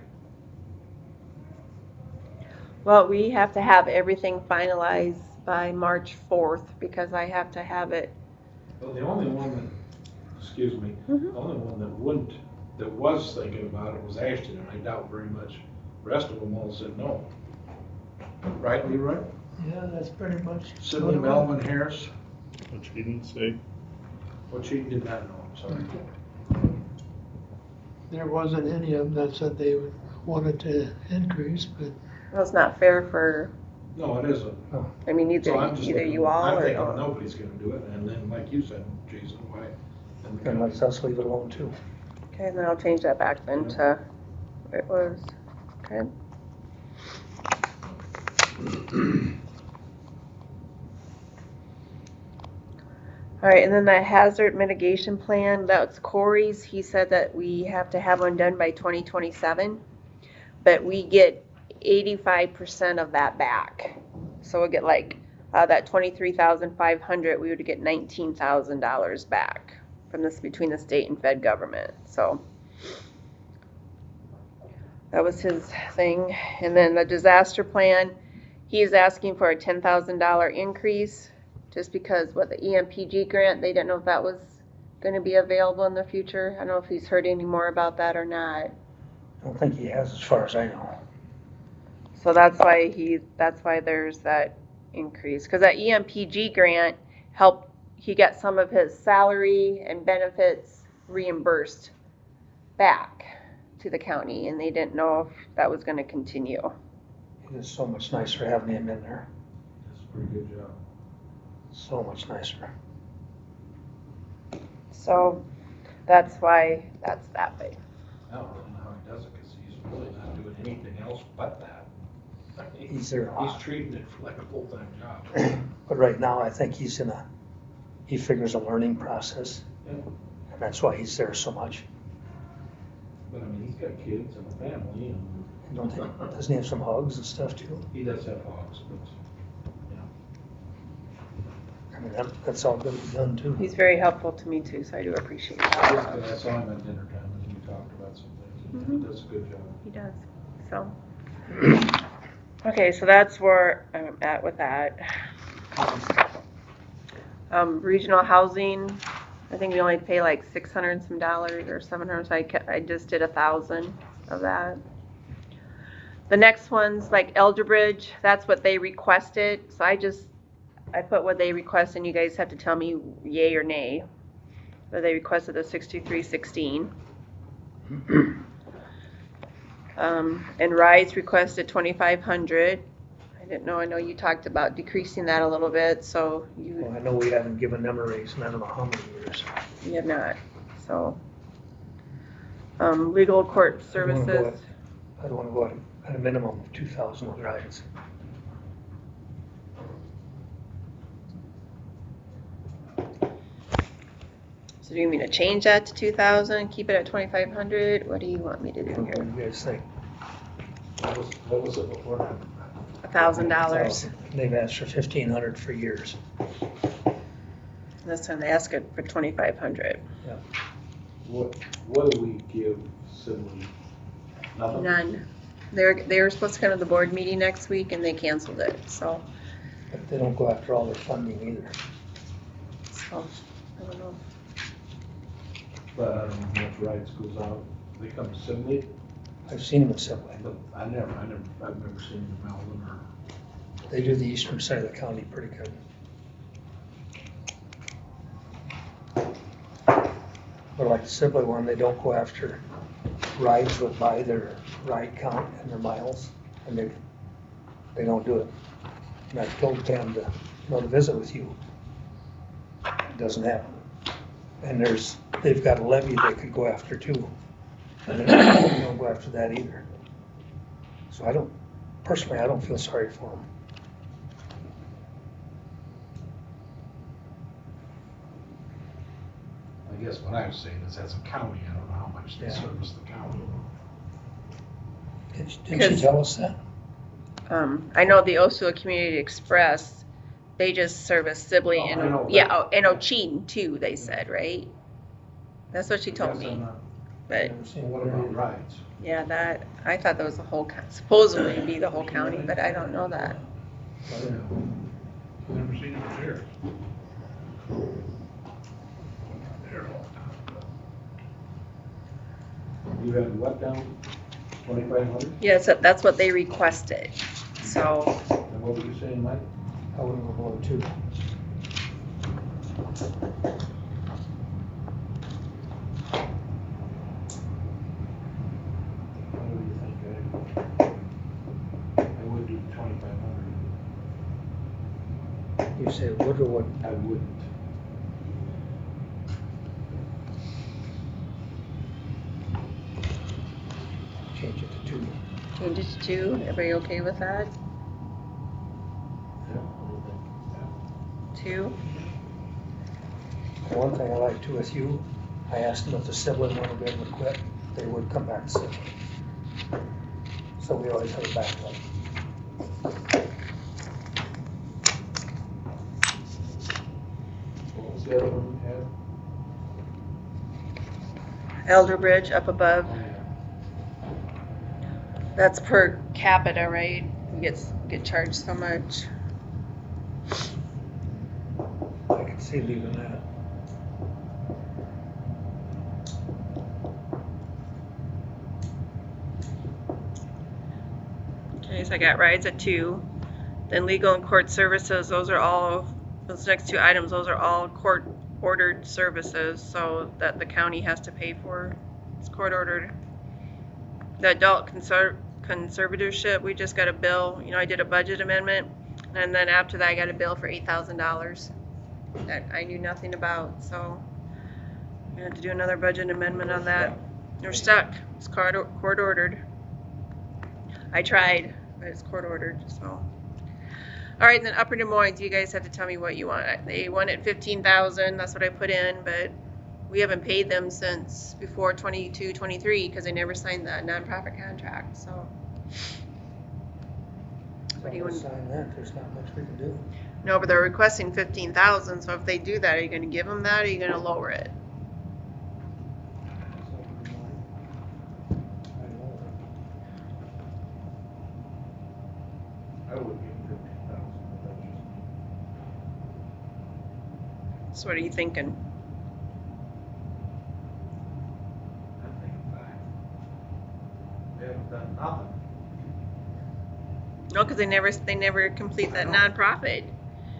Well, we have to have everything finalized by March 4th because I have to have it. Well, the only one that, excuse me, Mhm. the only one that was thinking about it was Ashton, and I doubt very much the rest of them all said no. Right, Leroy? Yeah, that's pretty much. Sibley, Melvin, Harris, What she didn't say. what she did not know, I'm sorry. There wasn't any of them that said they wanted to increase, but Well, it's not fair for, No, it isn't. I mean, So I'm just either looking- you all I'm or. thinking nobody's gonna do it, and then, like you said, Jason, why? And the Then county- let's us leave it alone too. Okay, then I'll change that back then to what it was. Okay. All right, and then the hazard mitigation plan, that's Corey's. He said that we have to have one done by 2027, but we get 85% of that back. So we'll get like, that 23,500, we would get $19,000 back from this, between the state and fed government, so. That was his thing. And then the disaster plan, he's asking for a $10,000 increase just because what the EMPG grant, they didn't know if that was going to be available in the future. I don't know if he's heard any more about that or not. I don't think he has, as far as I know. So that's why there's that increase. Because that EMPG grant helped, he got some of his salary and benefits reimbursed back to the county, and they didn't know if that was going to continue. It is so much nicer having him in there. That's a pretty good job. So much nicer. So That's why that's that way. I don't really know how he does it, cause he's really not doing anything else but that. He's there a He's lot. treating it like a full-time job. But right now, I think he figures a learning process, Yeah. and that's why he's there so much. But I mean, he's got kids and a family, and Doesn't he have some hugs and stuff too? he does have hogs, but, I mean, that's all good to be done too. He's very helpful to me too, so I do appreciate that. I saw him at dinner time, and we talked about some things, and he does a good job. He does, so. Okay, so that's where I'm at with that. Regional housing, I think we only pay like $600 and some dollars or $700, so I just did 1,000 of that. The next one's like Elder Bridge, that's what they requested, so I put what they request and you guys have to tell me yay or nay. But they requested the 6316. And Rise requested 2,500. I know you talked about decreasing that a little bit, so Well, I know we haven't given them a raise in I don't know how many years. you have not, so. Legal court services, I'd wanna go at a minimum of 2,000 with rides. so do you mean to change that to 2,000, keep it at 2,500? What do you want me to do What do here? you guys think? What was it before? $1,000. 1,000. They've asked for 1,500 for years. This time they asked it for 2,500. What do we give Sibley? Nothing? None. They were supposed to come to the board meeting next week and they canceled it, so, But they don't go after all their funding either. I don't know. But I don't know if rights goes out, they come to Sibley, I've seen them in Subway. but I've never seen them in Melvin or. They do the eastern side of the county pretty good. But like the Subway one, they don't go after rides with by their ride count and their miles, and they don't do it. And I've told Pam to visit with you. It doesn't happen. And they've got a levy they could go after too. And they don't go after that either. So personally, I don't feel sorry for them. I guess what I was saying is as a county, I don't know how much they Yeah. service the county. Didn't she tell us that? I know the Osceola Community Express, they just service Sibley Oh, and, I know yeah, that. and Ochin too, they said, right? That's what she told Guess I'm me, not- but, Well, what about rides? yeah, I thought that was the whole, supposedly be the whole county, but I don't know that. Never seen it there. There all the time. You had what down, 2,500? Yeah, so that's what they requested, so, And what were you saying, Mike? I wouldn't go below 2. What do you think? I would do 2,500. You say would or wouldn't? I wouldn't. Change it to 2. change it to 2, everybody okay with that? Yeah, what do you think? 2? The one thing I like too with you, I asked them if the sibling one would be able to quit, they would come back to sibling. So we always have a backup. What was the other one you had? Elder Bridge up above, Oh, yeah. that's per capita, right? We get charged so much. I could see leaving that. Okay, so I got rides at 2. Then legal and court services, those next 2 items, those are all court ordered services, so that the county has to pay for. It's court ordered. The adult conservatorship, we just got a bill, I did a budget amendment, and then after that I got a bill for $8,000 that I knew nothing about, so We have to do another budget amendment on that. We're stuck. It's court ordered. I tried, but it's court ordered, so. All right, and then Upper Des Moines, you guys have to tell me what you want. They wanted 15,000, that's what I put in, but we haven't paid them since before 22, 23, because they never signed the nonprofit contract, so. What do you want? Sign that, there's not much we can do. No, but they're requesting 15,000, so if they do that, are you gonna give them that, or are you gonna lower it? I would give 15,000, but that's just me. So what are you thinking? I'm thinking 5. They haven't done nothing. No, because they never complete that nonprofit.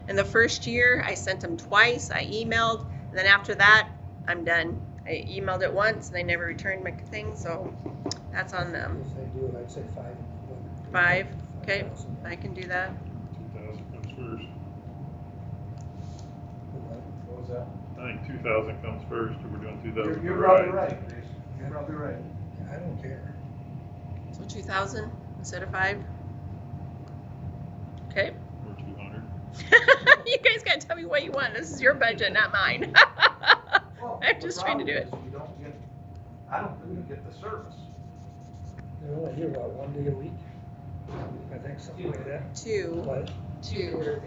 In the first year, I sent them twice, I emailed, and then after that, I'm done. I emailed it once, and they never returned my thing, so that's on them. If they do it, I'd say 5. 5, okay, 5,000. I can do that. 2,000 comes first. What was that? I think 2,000 comes first, or we're doing 2,000. You're probably right, Jason. You're probably right. I don't care. So 2,000 instead of 5? Okay. Or 200. You guys gotta tell me what you want. This is your budget, not mine. Well, I'm the just trying to do it. problem is you don't get, I don't think you get the service. They're only here about 1 day a week. I think something like that. 2. What? 2.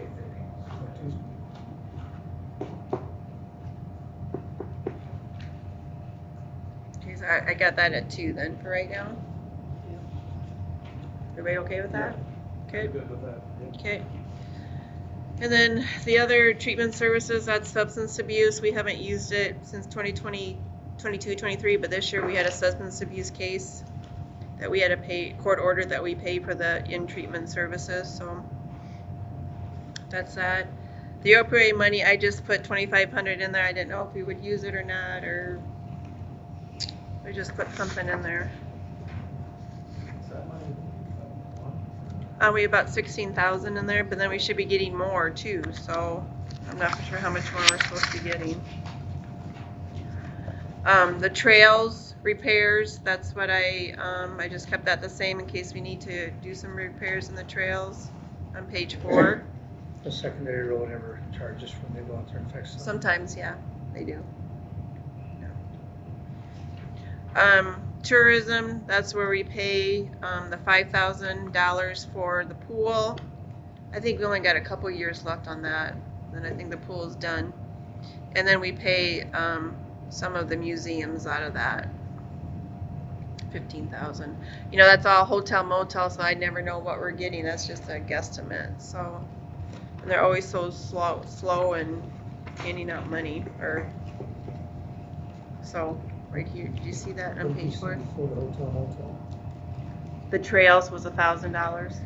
Okay, so I got that at 2 then for right now. Everybody okay with that? Okay. Good with that. Okay. And then the other treatment services, that's substance abuse. We haven't used it since 2020, 22, 23, but this year we had a substance abuse case that we had to pay, court ordered that we pay for the in-treatment services, so that's that. The opioid money, I just put 2,500 in there. I didn't know if we would use it or not, or I just put something in there. Is that money? We have about 16,000 in there, but then we should be getting more too, so I'm not sure how much more we're supposed to be getting. The trails repairs, that's what I just kept that the same in case we need to do some repairs in the trails on page 4. The secondary road ever charges when they go out there and fix them? Sometimes, yeah, they do. Tourism, that's where we pay the $5,000 for the pool. I think we only got a couple years left on that. Then I think the pool is done. And then we pay some of the museums out of that. 15,000. You know, that's all hotel motel, so I never know what we're getting. That's just a guesstimate. So, and they're always so slow in handing out money. Or so. Right here, did you see that on page 4? For the hotel motel. The trails was $1,000.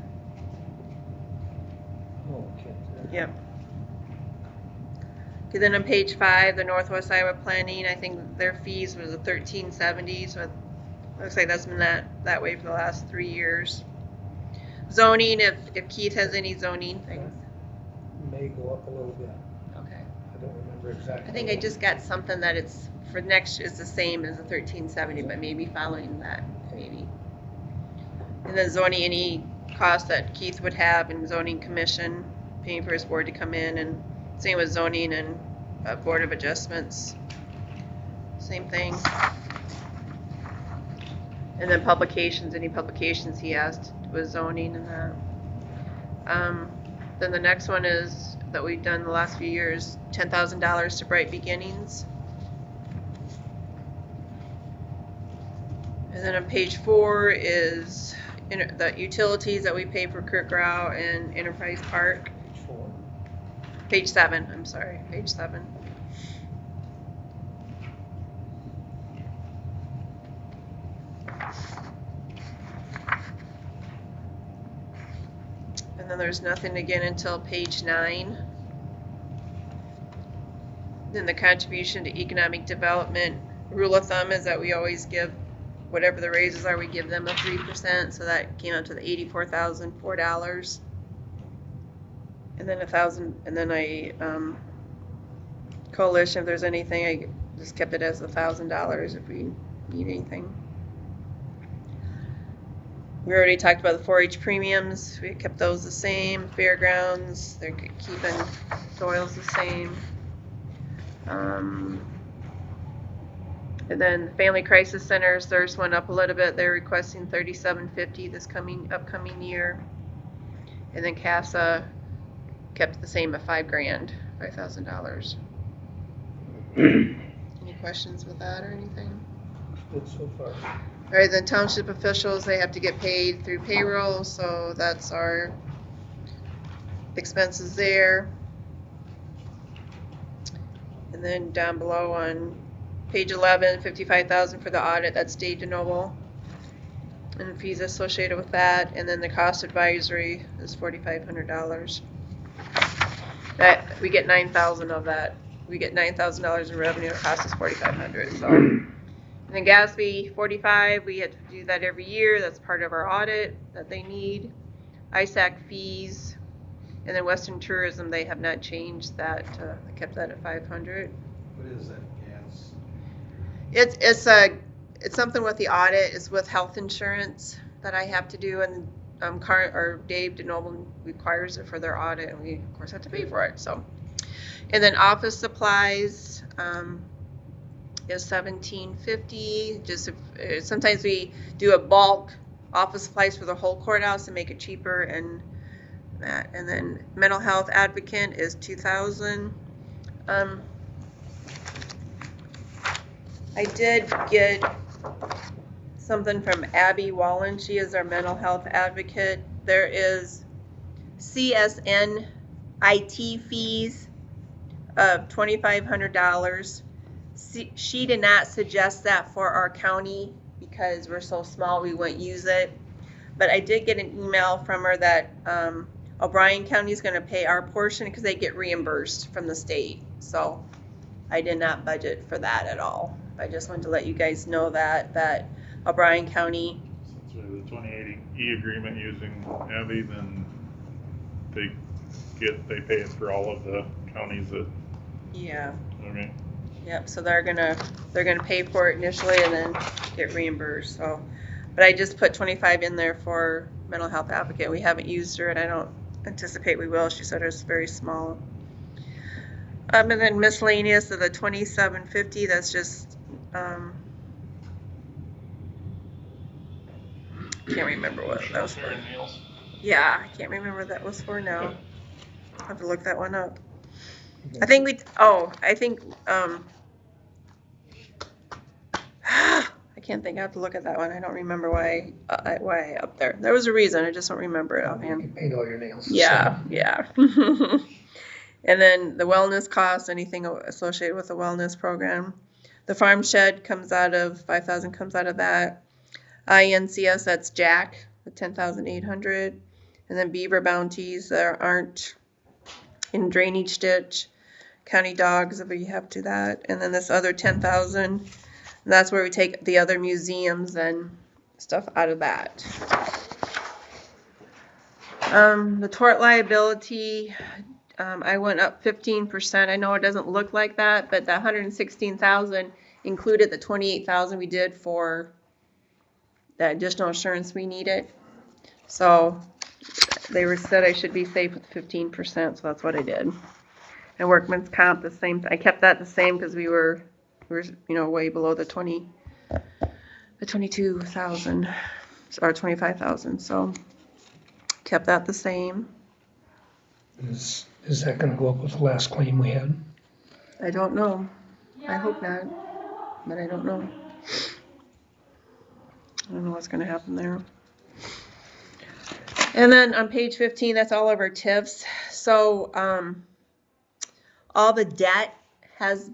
Oh, okay. Yep. Okay, then on page 5, the Northwest Iowa Planning, I think their fees was $1,370, so it looks like that's been that way for the last 3 years. Zoning, if Keith has any zoning things. May go up a little bit. Okay. I don't remember exactly. I think I just got something that it's for next is the same as the 1370, but maybe following that, maybe. And then zoning, any cost that Keith would have in zoning commission, paying for his board to come in, and same with zoning and board of adjustments, same thing. And then publications, any publications he asked with zoning and that. Then the next one is that we've done the last few years, $10,000 to Bright Beginnings. And then on page 4 is the utilities that we pay for Kirk Rao and Enterprise Park. Page 4. Page 7, I'm sorry, page 7. And then there's nothing again until page 9. Then the contribution to economic development, rule of thumb is that we always give whatever the raises are, we give them a 3%, so that came out to the $84,004. And then $1,000, and then I coalition, if there's anything, just kept it as $1,000 if we need anything. We already talked about the 4-H premiums. We kept those the same. Fairgrounds, they're keeping Doyle's the same. And then the Family Crisis Centers, theirs went up a little bit. They're requesting $3,750 this upcoming year. And then CASA kept the same at $5,000. Any questions with that or anything? Good so far. All right, then township officials, they have to get paid through payroll, so that's our expenses there. And then down below on page 11, $55,000 for the audit, that's Dave DeNoble. And fees associated with that, and then the cost advisory is $4,500. That, we get $9,000 of that. We get $9,000 in revenue, it costs us $4,500, so. And then GASB 45, we have to do that every year. That's part of our audit that they need. ISAC fees, and then Western Tourism, they have not changed that. I kept that at $500. What is that gas? It's something with the audit. It's with health insurance that I have to do, and Dave DeNoble requires it for their audit, and we of course have to pay for it. So, and then office supplies. Is $1,750. Just sometimes we do a bulk office supplies for the whole courthouse to make it cheaper, and that. And then mental health advocate is $2,000. I did get something from Abby Wallen. She is our mental health advocate. There is CSN IT fees of $2,500. She did not suggest that for our county because we're so small we wouldn't use it. But I did get an email from her that O'Brien County is going to pay our portion because they get reimbursed from the state. So I did not budget for that at all. I just wanted to let you guys know that O'Brien County. Since we have the 2080 agreement using Abby, then they pay it for all of the counties that. Yeah. Okay. Yep, so they're gonna pay for it initially and then get reimbursed. So, but I just put 25 in there for mental health advocate. We haven't used her, and I don't anticipate we will. She said it's very small. And then miscellaneous of the 2750. That's just can't remember what that was for. Yeah, I can't remember what that was for now. I'll have to look that one up. I think I can't think. I have to look at that one. I don't remember why I up there. There was a reason. I just don't remember it offhand. You paint all your nails. Yeah. And then the wellness costs, anything associated with the wellness program. The farm shed comes out of $5,000. Comes out of that. INCS, that's Jack, the $10,800, and then beaver bounties that aren't in drainage ditch. County dogs, if we have to that, and then this other $10,000, and that's where we take the other museums and stuff out of that. The tort liability, I went up 15%. I know it doesn't look like that, but the $116,000 included the $28,000 we did for the additional insurance we needed. So they said I should be safe with 15%, so that's what I did. And workman's comp, the same. I kept that the same because we were way below the 22,000 or 25,000. So kept that the same. Is that gonna go up with the last claim we had? I don't know. I hope not, but I don't know. I don't know what's gonna happen there. And then on page 15, that's all of our TIFs. So all the debt has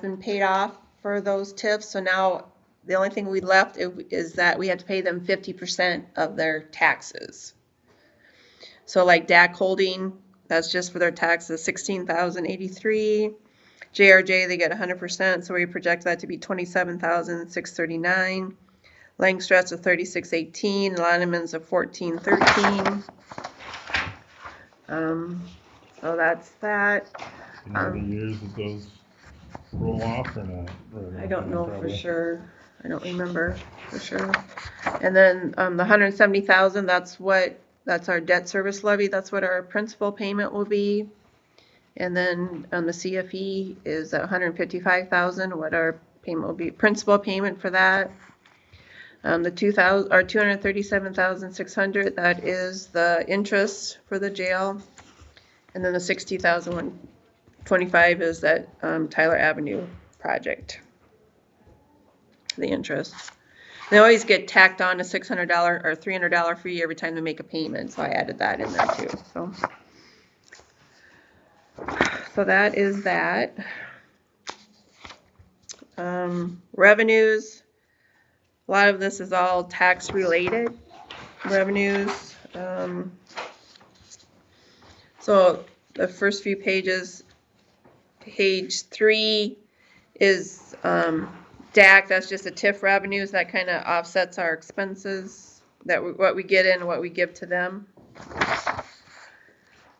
been paid off for those TIFs. So now the only thing we left is that we have to pay them 50% of their taxes. So like DAC Holding, that's just for their taxes, $16,083. JRJ, they get 100%, so we project that to be $27,639. Langstrat's a $36.18. Lonneman's a $14.13. So that's that. Any other years that those roll off or not? Right, I don't know for probably. sure. I don't remember for sure. And then, the 170,000, that's our debt service levy. That's what our principal payment will be. And then on the CFE is 155,000, what our payment will be, principal payment for that. The 237,600, that is the interest for the jail. And then the 60,125 is that Tyler Avenue project, the interest. They always get tacked on a $600 or $300 fee every time they make a payment, so I added that in there too. So that is that. Revenues. A lot of this is all tax related revenues. So the first few pages, page 3 is DAC, that's just the TIF revenues, that kind of offsets our expenses, what we get in and what we give to them.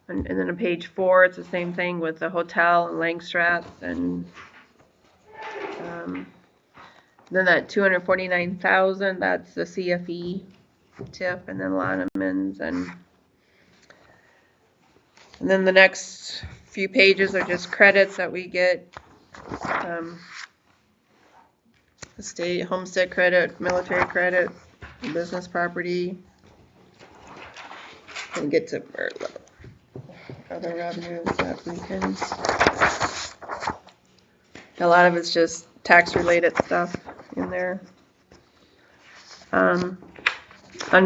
And then on page 4, it's the same thing with the hotel and Langstrath, and then that 249,000, that's the CFE TIF, and then Lonemans, and then the next few pages are just credits that we get. The state homestead credit, military credit, business property. And get to other revenues that we can. A lot of it's just tax related stuff in there. On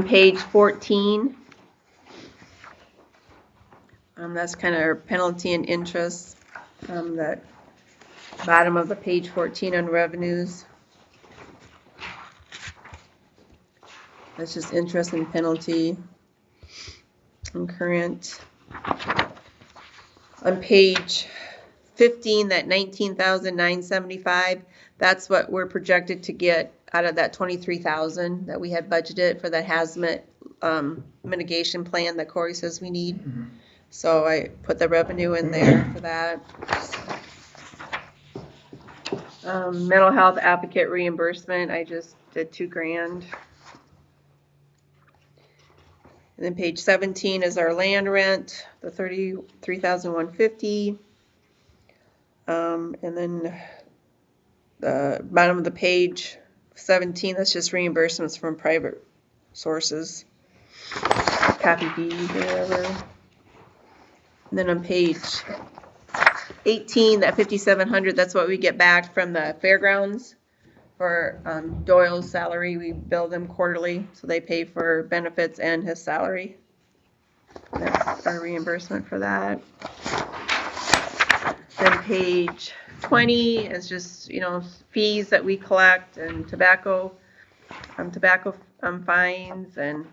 page 14, that's kind of our penalty and interest. That bottom of the page 14 on revenues. That's just interest and penalty and current. On page 15, that 19,975, that's what we're projected to get out of that 23,000 that we had budgeted for the hazmat mitigation plan that Corey says we need. Mm-hmm. So I put the revenue in there for that. Mental health advocate reimbursement, I just did $2,000. And then page 17 is our land rent, the 33,150. And then the bottom of the page 17, that's just reimbursements from private sources, copy fees or whatever. And then on page 18, that 5,700, that's what we get back from the fairgrounds for Doyle's salary. We bill them quarterly, so they pay for benefits and his salary. That's our reimbursement for that. Then page 20 is just, fees that we collect and tobacco fines and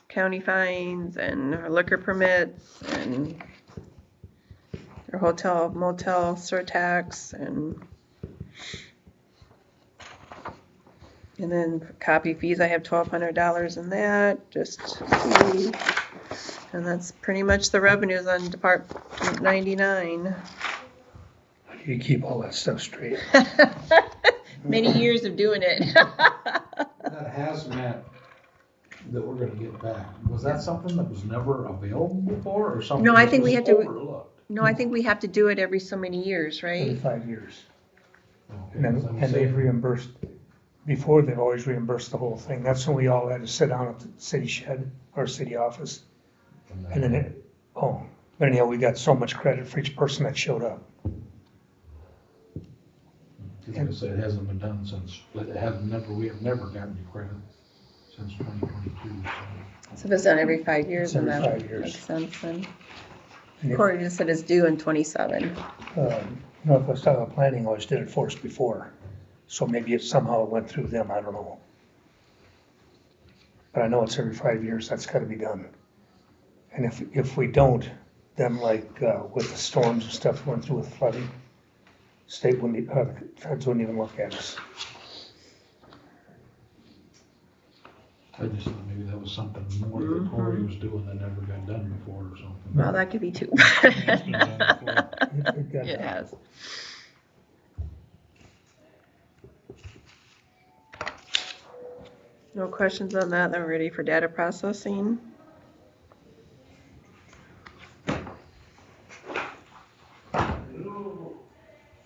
county fines and our liquor permits and our hotel, motel surtax and then copy fees. I have $1,200 in that, and that's pretty much the revenues on Department 99. How do you keep all that stuff straight? Many years of doing it. That hazmat that we're gonna get back, was that something that was never available before or something? No, I that think we was have to- overlooked? No, I think we have to do it every so many years, Every right? 5 years. Okay, 'cause I'm And they've saying- reimbursed, before they've always reimbursed the whole thing. That's when we all had to sit down at the city shed or city office. And then but anyhow, we got so much credit for each person that showed up. Like I said, it hasn't been done since, we have never gotten any credit since 2022, so. So if it's done every 5 years, It's then every that 5 years. makes sense then. And Corey just said it's due in 27. Northwest Iowa Planning always did it for us before. So maybe it somehow went through them, I don't know. But I know it's every 5 years, that's gotta be done. And if we don't, then like with the storms and stuff going through with flooding, state wouldn't, the feds wouldn't even look at us. I just thought maybe that was something more that Corey was doing that never got done before or something. Well, that could be too. It's been done before. It got It done. has. No questions on that, then we're ready for data processing.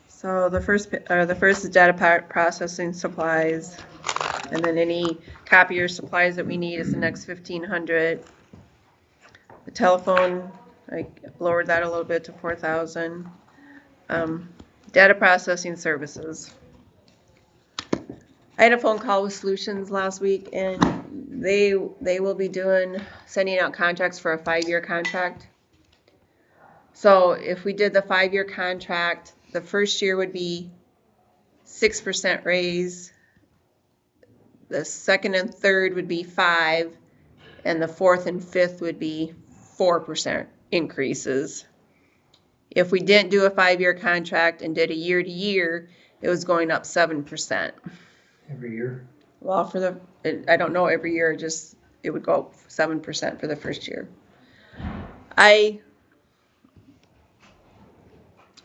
So the first is data processing supplies, and then any copier supplies that we need is the next 1,500. The telephone, I lowered that a little bit to 4,000. Data processing services. I had a phone call with Solutions last week, and they will be sending out contracts for a 5-year contract. So if we did the 5-year contract, the first year would be 6% raise. The second and third would be 5%, and the fourth and fifth would be 4% increases. If we didn't do a 5-year contract and did a year to year, it was going up 7%. Every year. Well, I don't know every year, it would go up 7% for the first year. I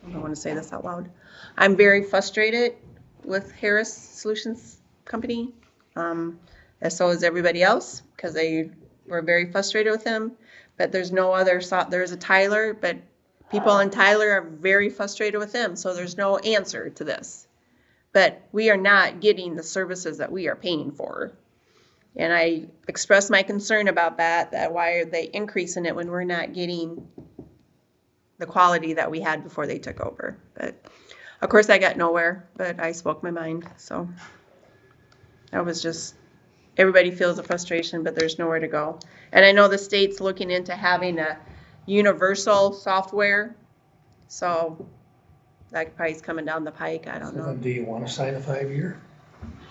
don't want to say this out loud. I'm very frustrated with Harris Solutions Company, as so is everybody else, because they were very frustrated with him. But there's no other, there's a Tyler, but people in Tyler are very frustrated with him, so there's no answer to this. But we are not getting the services that we are paying for. And I expressed my concern about that why are they increasing it when we're not getting the quality that we had before they took over. But of course I got nowhere, but I spoke my mind. So that was just, everybody feels the frustration, but there's nowhere to go. And I know the state's looking into having a universal software. So that probably is coming down the pike. I don't know. Do you want to sign a 5-year?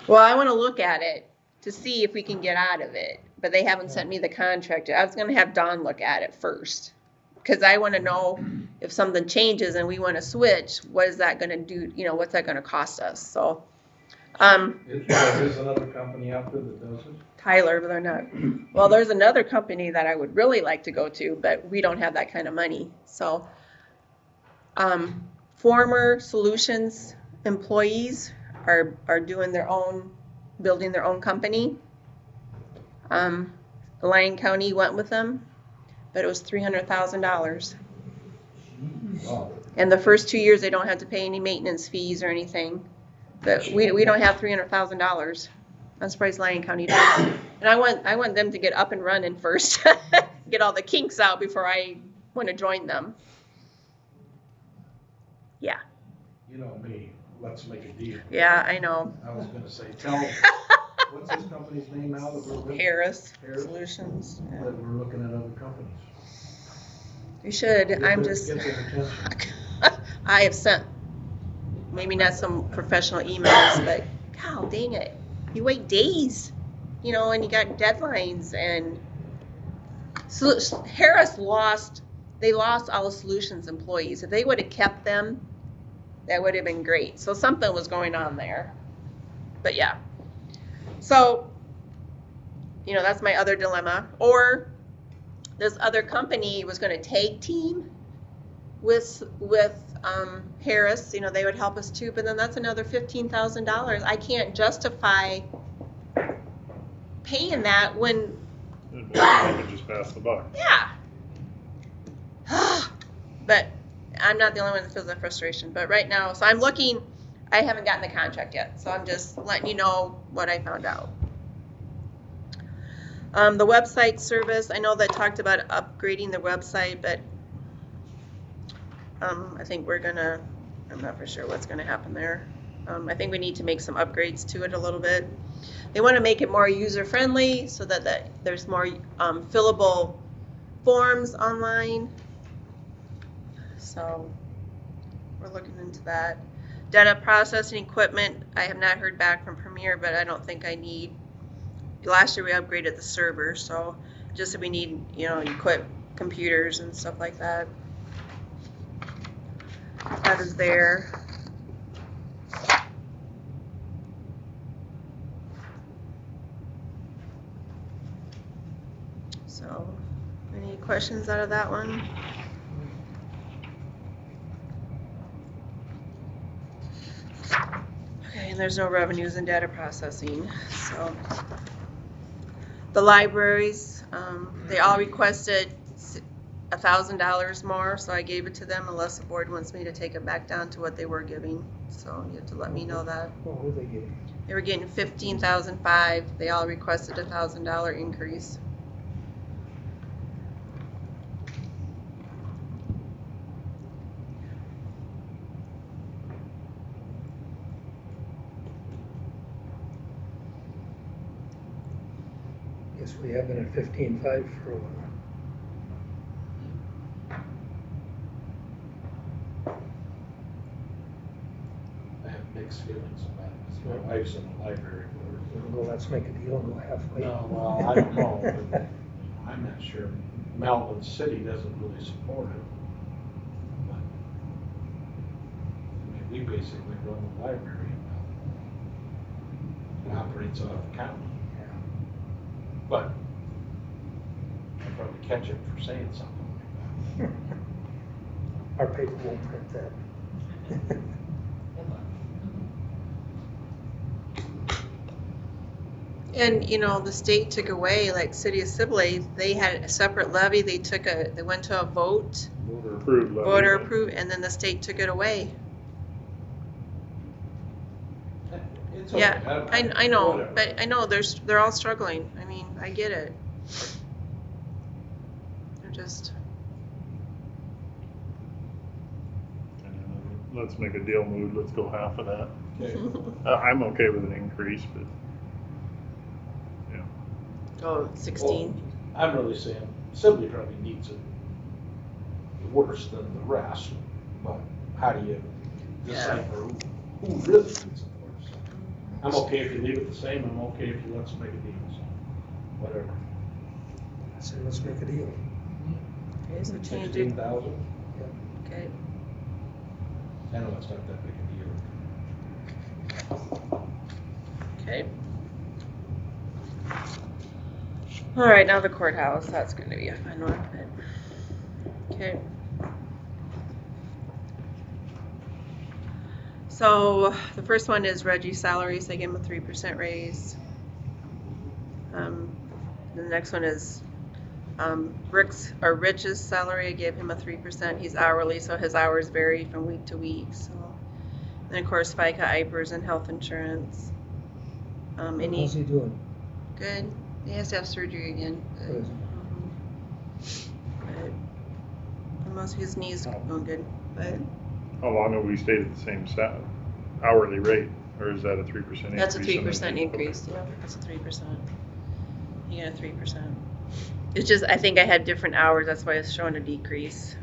Well, I want to look at it to see if we can get out of it, but they haven't sent me the contract. I was going to have Dawn look at it first, because I want to know if something changes and we want to switch, what is that going to do? What's that going to cost us? So, There's another company out there that does it? Tyler, but they're not. Well, there's another company that I would really like to go to, but we don't have that kind of money. So, former Solutions employees are doing building their own company. Lyon County went with them, but it was $300,000. Wow. And the first 2 years, they don't have to pay any maintenance fees or anything. But we don't have $300,000. I'm surprised Lyon County does. And I want them to get up and running first, get all the kinks out before I want to join them. Yeah. You know me, let's make a deal. Yeah, I know. I was gonna say, what's this company's name now that we're with? Harris Harris? Solutions. Yeah. That we're looking at other companies. You should. Get I'm their- just. Get their attention. I have sent maybe not some professional emails, but God dang it, you wait days, and you got deadlines, and Harris lost all the Solutions employees. If they would have kept them, that would have been great. So something was going on there. But yeah. So, that's my other dilemma. Or this other company was going to tag team with Harris. They would help us too. But then that's another $15,000. I can't justify paying that when. I could just pass the buck. Yeah. But I'm not the only one that feels that frustration. But right now, so I'm looking. I haven't gotten the contract yet, so I'm just letting you know what I found out. The website service, I know that talked about upgrading the website, but I think I'm not for sure what's gonna happen there. I think we need to make some upgrades to it a little bit. They want to make it more user-friendly so that there's more fillable forms online. So we're looking into that. Data processing equipment, I have not heard back from Premier, but I don't think I need. Last year we upgraded the server, so just if we need, equip computers and stuff like that. That is there. So, any questions out of that one? Okay, and there's no revenues in data processing, so. The libraries, they all requested $1,000 more, so I gave it to them unless the board wants me to take it back down to what they were giving. So you have to let me know that. What were they getting? They were getting $15,500. They all requested a $1,000 increase. Guess we have been at 15.5 for a while. I have mixed feelings about it, 'cause my wife's in the library board. We'll go, let's make a deal and go halfway. No, well, I don't know, but I'm not sure. Melvin City doesn't really support it. But, I mean, we basically run the library in Melvin. It operates out of the county. But I'll probably catch him for saying something like that. Our paper won't print that. And, you know, the state took away, like City of Sibley, they had a separate levy. They went to a vote, Voter approved. levy, voter but- approved, and then the state took it away. It's Yeah, okay. I know, Whatever. but I know they're all struggling. I mean, I get it. They're just, Let's make a deal mood, let's go half of that. Okay. I'm okay with an increase, but, yeah. oh, 16. Well, I'm really saying Sibley probably needs it worse than the rest, but how do you decipher who really needs it worse? I'm okay if you leave it the same, I'm okay if you let's make a deal, so, whatever. I said, let's make a deal. Okay, so change it. 16,000, Okay. I know it's not that big a deal. Okay. All right, now the courthouse. That's going to be a fun one. But... Okay. So the first one is Reggie's salary, so I gave him a 3% raise. The next one is Rich's salary. I gave him a 3%. He's hourly, so his hours vary from week to week. So, and of course, FICA, IPERS, and health insurance. How's he doing? Good. He has to have surgery again. Good. But most of his knees going good. But How long have we stayed at the same hourly rate, or is that a 3% increase? that's a on 3% the- increase. Yeah, that's a 3%. You got a 3%. It's just I think I had different hours. That's why it's showing a decrease.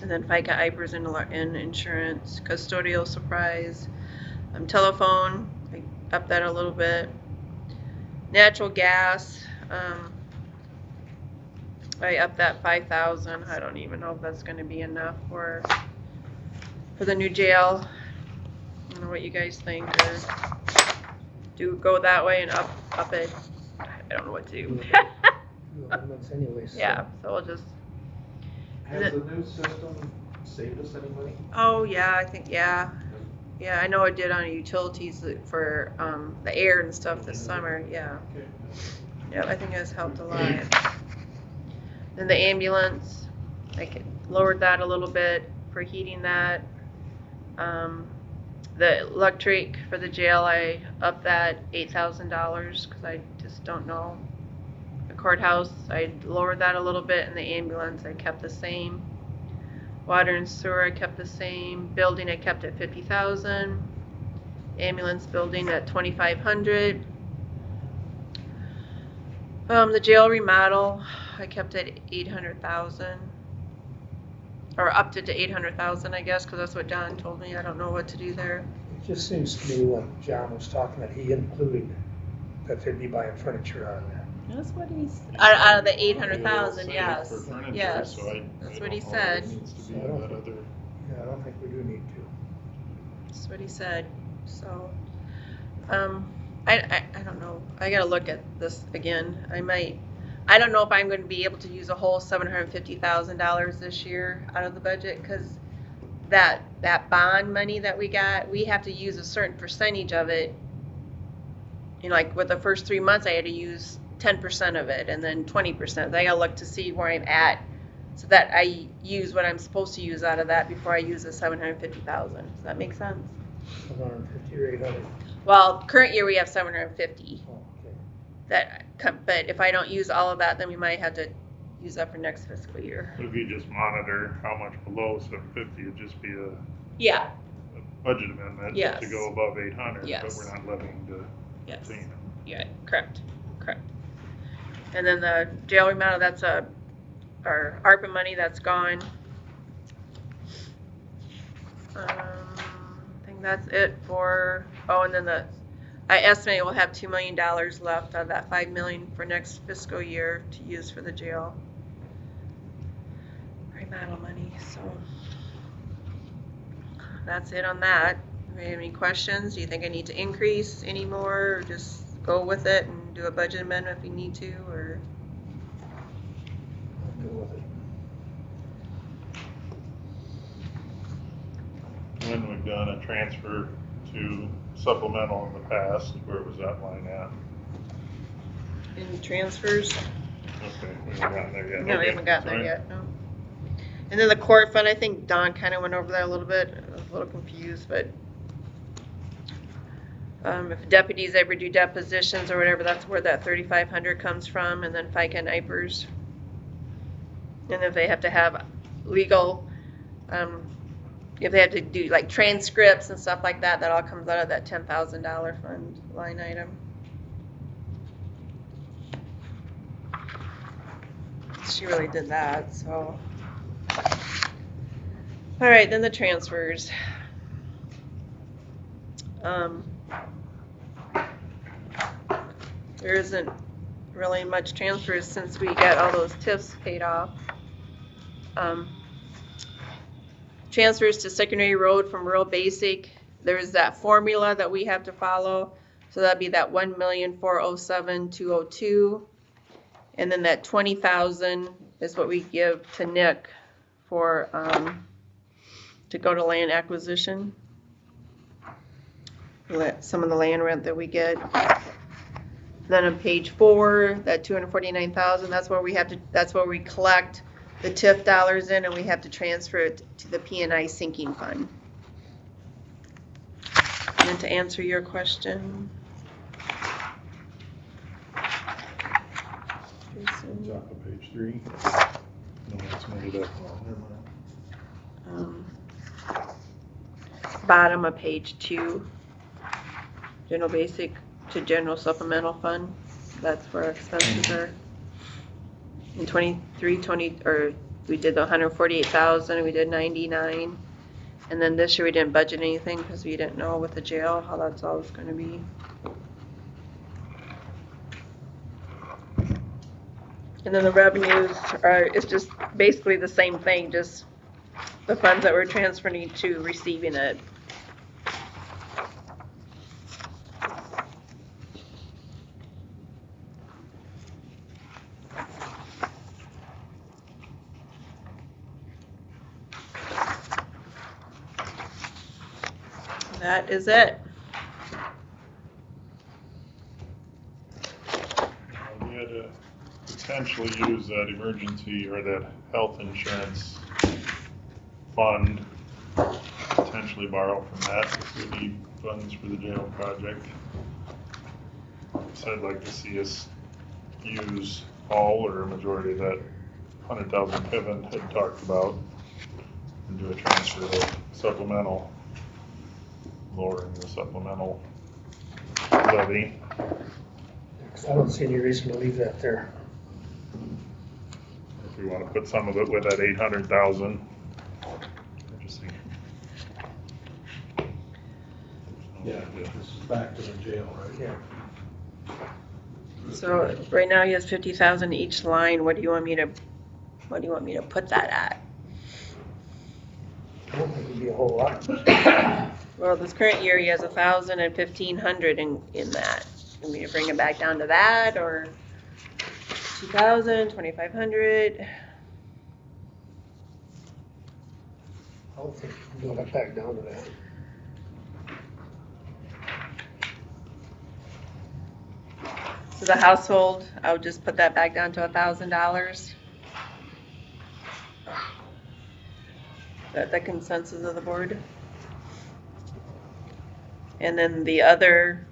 And then FICA, IPERS, and insurance, custodial supplies, telephone. I upped that a little bit. Natural gas. I upped that 5,000. I don't even know if that's going to be enough for the new jail. I don't know what you guys think, or do go that way and up it. I don't know what to do. Do amendments anyways. So. Yeah, so we'll just. Has the new system saved us any money? Oh yeah, I think yeah. I know it did on utilities for the air and stuff this summer. Yeah. Okay. Yep, I think it's helped a lot. Then the ambulance, I lowered that a little bit for heating that. The electric for the jail, I upped that $8,000 because I just don't know. The courthouse, I lowered that a little bit, and the ambulance, I kept the same. Water and sewer, I kept the same. Building, I kept at $50,000. Ambulance building at $2,500. The jail remodel, I kept at $800,000, or upped it to $800,000, I guess, because that's what John told me. I don't know what to do there. It just seems to me when John was talking that he included that they'd be buying furniture out of that. That's what he's out of the 800,000. Say Yes, for furniture, yes. so I That's don't what he know if said. it needs to be So I don't that think- other. Yeah, I don't think we do need to. That's what he said. So, I don't know. I gotta look at this again. I don't know if I'm gonna be able to use a whole $750,000 this year out of the budget, cause that bond money that we got, we have to use a certain percentage of it. You know, like with the first 3 months, I had to use 10% of it, and then 20%. I gotta look to see where I'm at, so that I use what I'm supposed to use out of that before I use the 750,000. Does that make sense? 150 or 800. Well, current year we have 750. Oh, okay. But if I don't use all of that, then we might have to use that for next fiscal year. If you just monitor how much below 750, it'd just be a Yeah. budget amendment Yes. to go above 800, but Yes. we're not levying to Yes. obtain it. Yeah. Correct. And then the jail remodel, that's our ARPA money that's gone. I think that's it for. Oh, and then I estimate we'll have $2 million left out of that $5 million for next fiscal year to use for the jail remodel money. So that's it on that. Do you have any questions? Do you think I need to increase any more, or just go with it and do a budget amendment if you need to, or? I'll go with it. When we've done a transfer to supplemental in the past, where was that line at? In transfers? Okay, we haven't gotten there yet. No, we Okay, haven't gotten there sorry. yet, no. And then the court fund, I think Don kind of went over that a little bit. I was a little confused, but if deputies ever do depositions or whatever, that's where that 3,500 comes from, and then FICA and IPERS. And if they have to have legal, if they have to do like transcripts and stuff like that, that all comes out of that $10,000 fund line item. She really did that, so. All right, then the transfers. There isn't really much transfers since we got all those TIFs paid off. Transfers to secondary road from rural basic, there's that formula that we have to follow. So that'd be that 1,407,202. And then that 20,000 is what we give to Nick for, to go to land acquisition. Some of the land rent that we get. Then on page 4, that 249,000, that's where we collect the TIF dollars in, and we have to transfer it to the P&I sinking fund. And then to answer your question. Top of page 3. No, it's made up. Never mind. Bottom of page 2. General basic to general supplemental fund. That's where our expenses are. In 23, we did the 148,000, we did 99. And then this year we didn't budget anything because we didn't know with the jail how that's always going to be. And then the revenues it's just basically the same thing, just the funds that we're transferring to receiving it. That is it. We had to potentially use that emergency or that health insurance fund, potentially borrow from that if we need funds for the jail project. So I'd like to see us use all or a majority of that 100,000 Kevin had talked about and do a transfer of supplemental, lowering the supplemental levy. I don't see any reason to leave that there. If we want to put some of it with that 800,000. Yeah, this is back to the jail, right? Yeah. So right now he has 50,000 each line. What do you want me to put that at? I don't think it'd be a whole lot. Well, this current year he has 1,000 and 1,500 in that. Want me to bring it back down to that, or 2,000, 2,500. I don't think you can go back down to that. So the household, I would just put that back down to $1,000. That the consensus of the board. And then the other,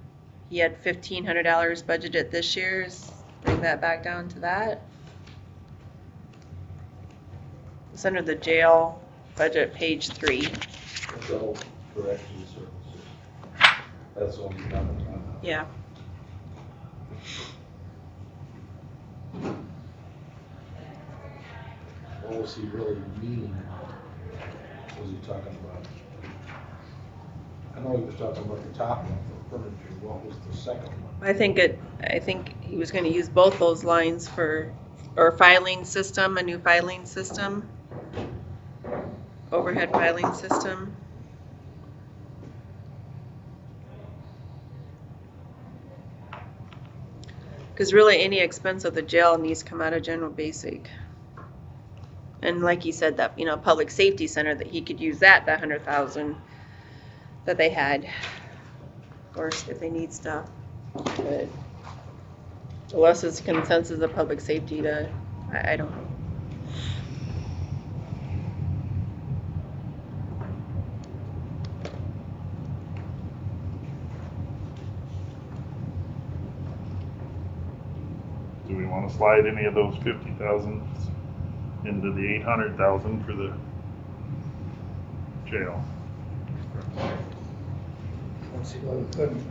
he had $1,500 budgeted this year's. Bring that back down to that. It's under the jail budget, page 3. Adult correction services. That's all we got on that. Yeah. What was he really meaning? What was he talking about? I know he was talking about the top one for furniture. What was the second one? I think he was gonna use both those lines for, or filing system, a new filing system. Overhead filing system. Cause really any expense of the jail needs to come out of general basic. And like he said, that, public safety center, that he could use that 100,000 that they had. Of course, if they need stuff. But unless it's consensus of public safety to, I don't know. Do we want to slide any of those 50,000 into the 800,000 for the jail? Let's see what we could.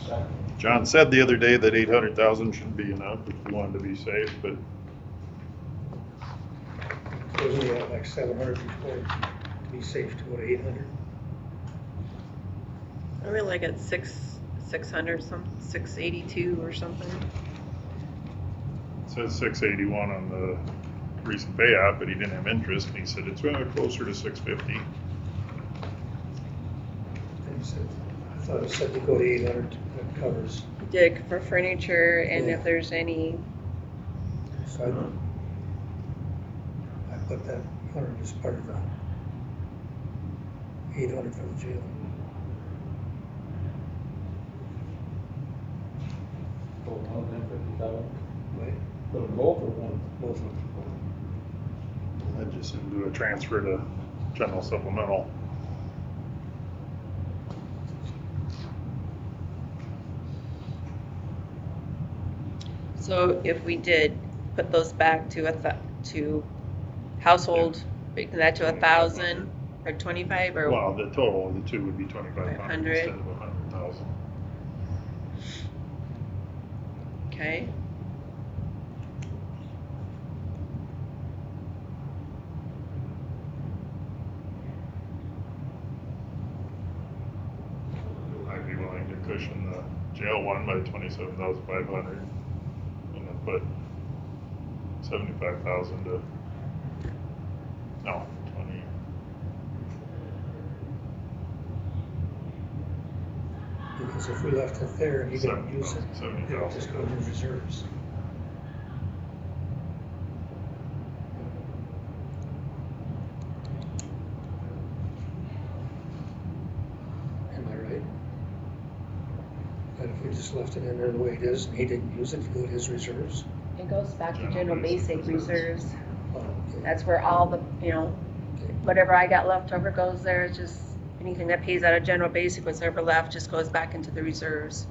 Second. John said the other day that 800,000 should be enough if we wanted to be safe, but Wasn't he at like 700 before, to be safe to go to 800? I really like at 600, 682 or something. it says 681 on the recent payout, but he didn't have interest, and he said it's closer to 650. And he said, I thought it said to go to 800, that covers. Did for furniture and Yeah. if there's any, So I put that 100 as part of the 800 for the jail. Both 150,000? Right? Put them both or one? Both of them. I just didn't do a transfer to general supplemental. so if we did put those back to to household, making that to 1,000 or 25 or. Well, the total of the two would be 2,500 500. instead of 100,000. Okay. I'd be willing to cushion the jail one by 27,500 and then put 75,000 to, no, 20. Because if we left it there and he didn't use it, it 70,000. would just go to reserves. Am I right? That if we just left it in there the way it is and he didn't use it, to go to his reserves? It goes back to General general basic basic reserves. Oh, okay. That's where all the, Okay. whatever I got left over goes there. It's just anything that pays out of general basic, what's ever left just goes back into the reserves.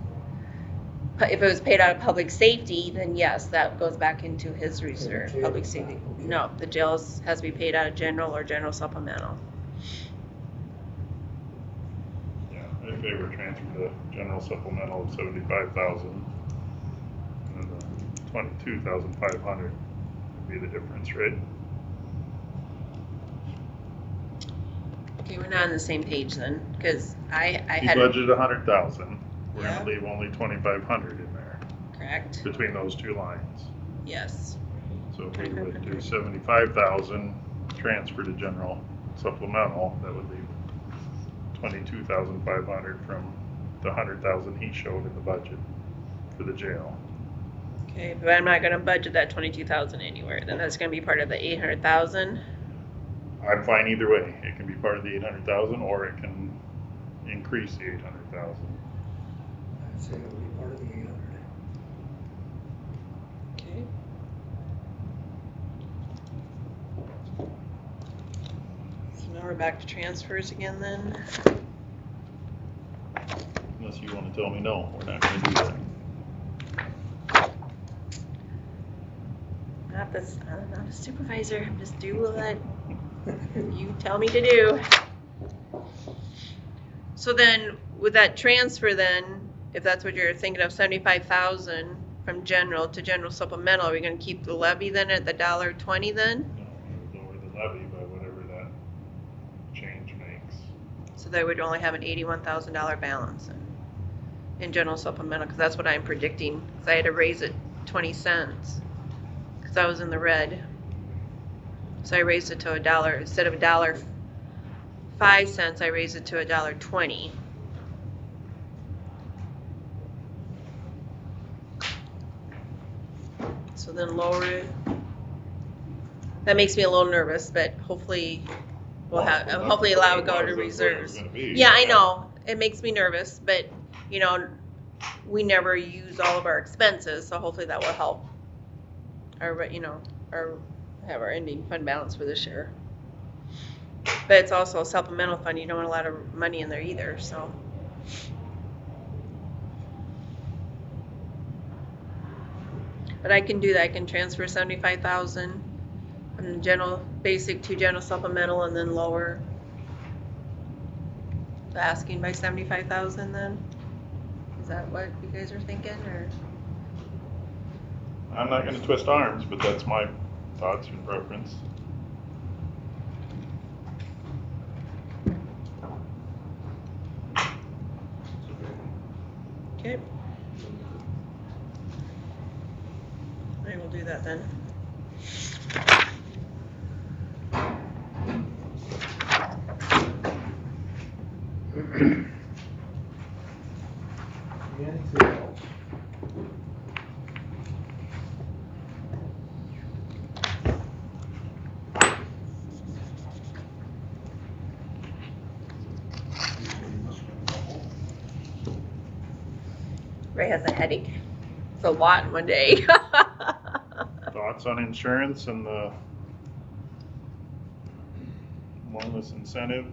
But if it was paid out of public safety, then yes, that goes back into his reserve, jail. public safety. Okay. No, the jails has to be paid out of general or general supplemental. Yeah, I favor transfer to general supplemental of 75,000 and then the 22,500 would be the difference, right? Okay, we're not on the same page then, because I You had, budgeted 100,000. We're Yeah. gonna leave only 2,500 in there correct, between those two lines. yes. So if we would do 75,000 transfer to general supplemental, that would leave 22,500 from the 100,000 he showed in the budget for the jail. Okay, but I'm not gonna budget that 22,000 anywhere, then that's gonna be part of the 800,000. I'm fine either way. It can be part of the 800,000 or it can increase the 800,000. I'd say it would be part of the 800. Okay. So now we're back to transfers again then. Unless you want to tell me no, we're not going to do that. I'm not a supervisor, I'm just doing what you tell me to do. So then, with that transfer then, if that's what you're thinking of, 75,000 from general to general supplemental, are we gonna keep the levy then at the $1.20 then? No, we would lower the levy by whatever that change makes. So that would only have an $81,000 balance in general supplemental, because that's what I'm predicting, because I had to raise it 20 cents, because I was in the red. So I raised it to $1, instead of $1.05, I raised it to $1.20. So then lower it. That makes me a little nervous, but hopefully we'll have, hopefully allow it to go to reserves. Yeah, I know, it makes me nervous, but you know, we never use all of our expenses, so hopefully that will help our, you know, have our ending fund balance for this year. But it's also a supplemental fund, you don't want a lot of money in there either, so. But I can do that, I can transfer 75,000 from the general basic to general supplemental and then lower the asking by 75,000 then? Is that what you guys are thinking, or? I'm not going to twist arms, but that's my thoughts and preference. Okay. I will do that then. Anything else? Ray has a headache. It's a lot in one day. Thoughts on insurance and the wellness incentive?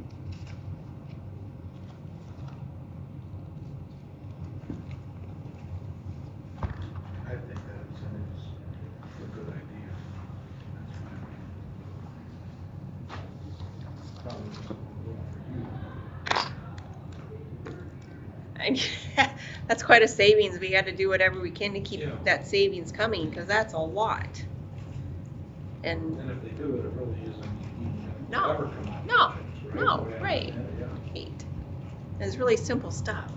I think that incentive's a good idea. That's probably just a little for you. That's quite a savings. We got to do whatever we can to keep Yeah. that savings coming, because that's a lot. And And if they do it, it really isn't even No, ever come out. no, Right? no, The way I right. understand it, yeah. eight. It's really simple stuff.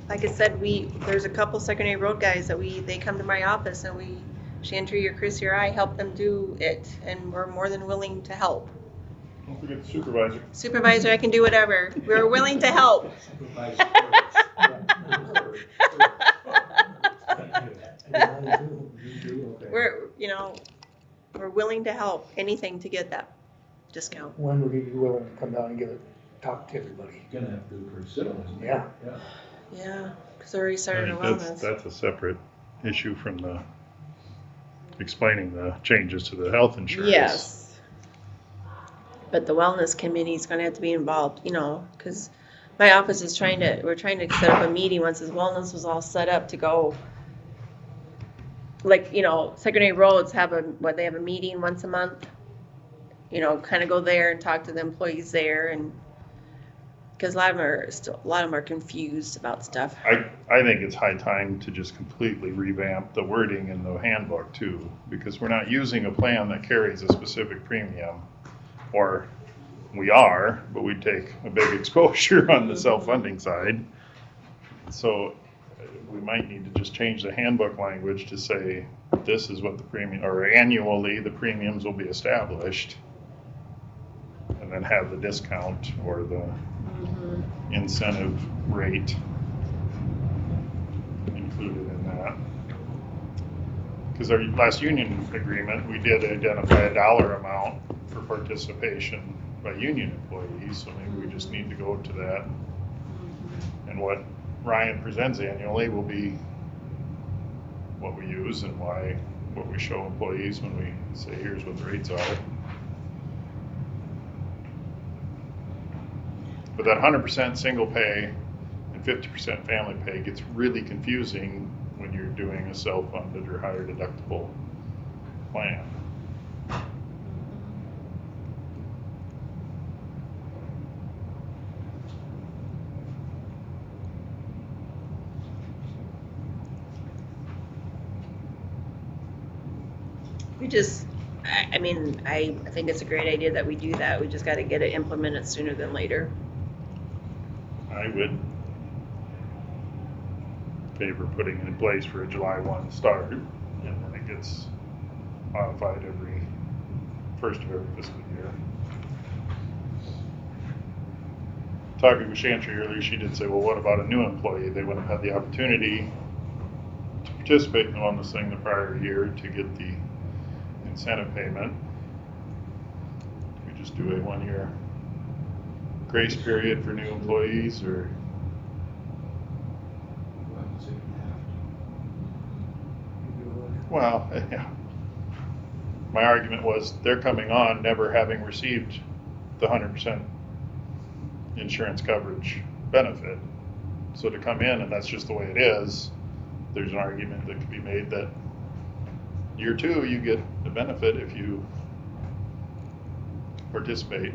Like I said, there's a couple secondary road guys that they come to my office and Chantry or Chrissy or I help them do it, and we're more than willing to help. Don't forget the supervisor. Supervisor, I can do whatever. We're willing to help. Supervise first. We're willing to help, anything to get that discount. When would he be willing to come down and talk to everybody? Gonna have to do it pretty soon, isn't it? Yeah. Yeah. Yeah, because they already started a I think wellness. that's a separate issue from the explaining the changes to the health insurance. Yes. But the wellness committee's gonna have to be involved, because my office is we're trying to set up a meeting once his wellness was all set up to go. Like, secondary roads they have a meeting once a month. Kind of go there and talk to the employees there, and because a lot of them are confused about stuff. I think it's high time to just completely revamp the wording in the handbook too, because we're not using a plan that carries a specific premium, or we are, but we take a big exposure on the self-funding side. So we might need to just change the handbook language to say this is what the premium, or annually the premiums will be established, and then have the discount or the incentive rate included in that. Because our last union agreement, we did identify a dollar amount for participation by union employees, so maybe we just need to go to that. And what Ryan presents annually will be what we use and why, what we show employees when we say, here's what the rates are. But that 100% single pay and 50% family pay gets really confusing when you're doing a self-funded or higher deductible plan. We just, I mean, I think it's a great idea that we do that. We just got to get it implemented sooner than later. I would favor putting it in place for a July 1 start, and then it gets modified every first of every fiscal year. Talking with Chantry earlier, she did say, well, what about a new employee? They wouldn't have had the opportunity to participate in the wellness thing the prior year to get the incentive payment. We just do a 1-year grace period for new employees, or well, yeah. My argument was they're coming on never having received the 100% insurance coverage benefit. So to come in and that's just the way it is, there's an argument that could be made that year 2 you get the benefit if you participate.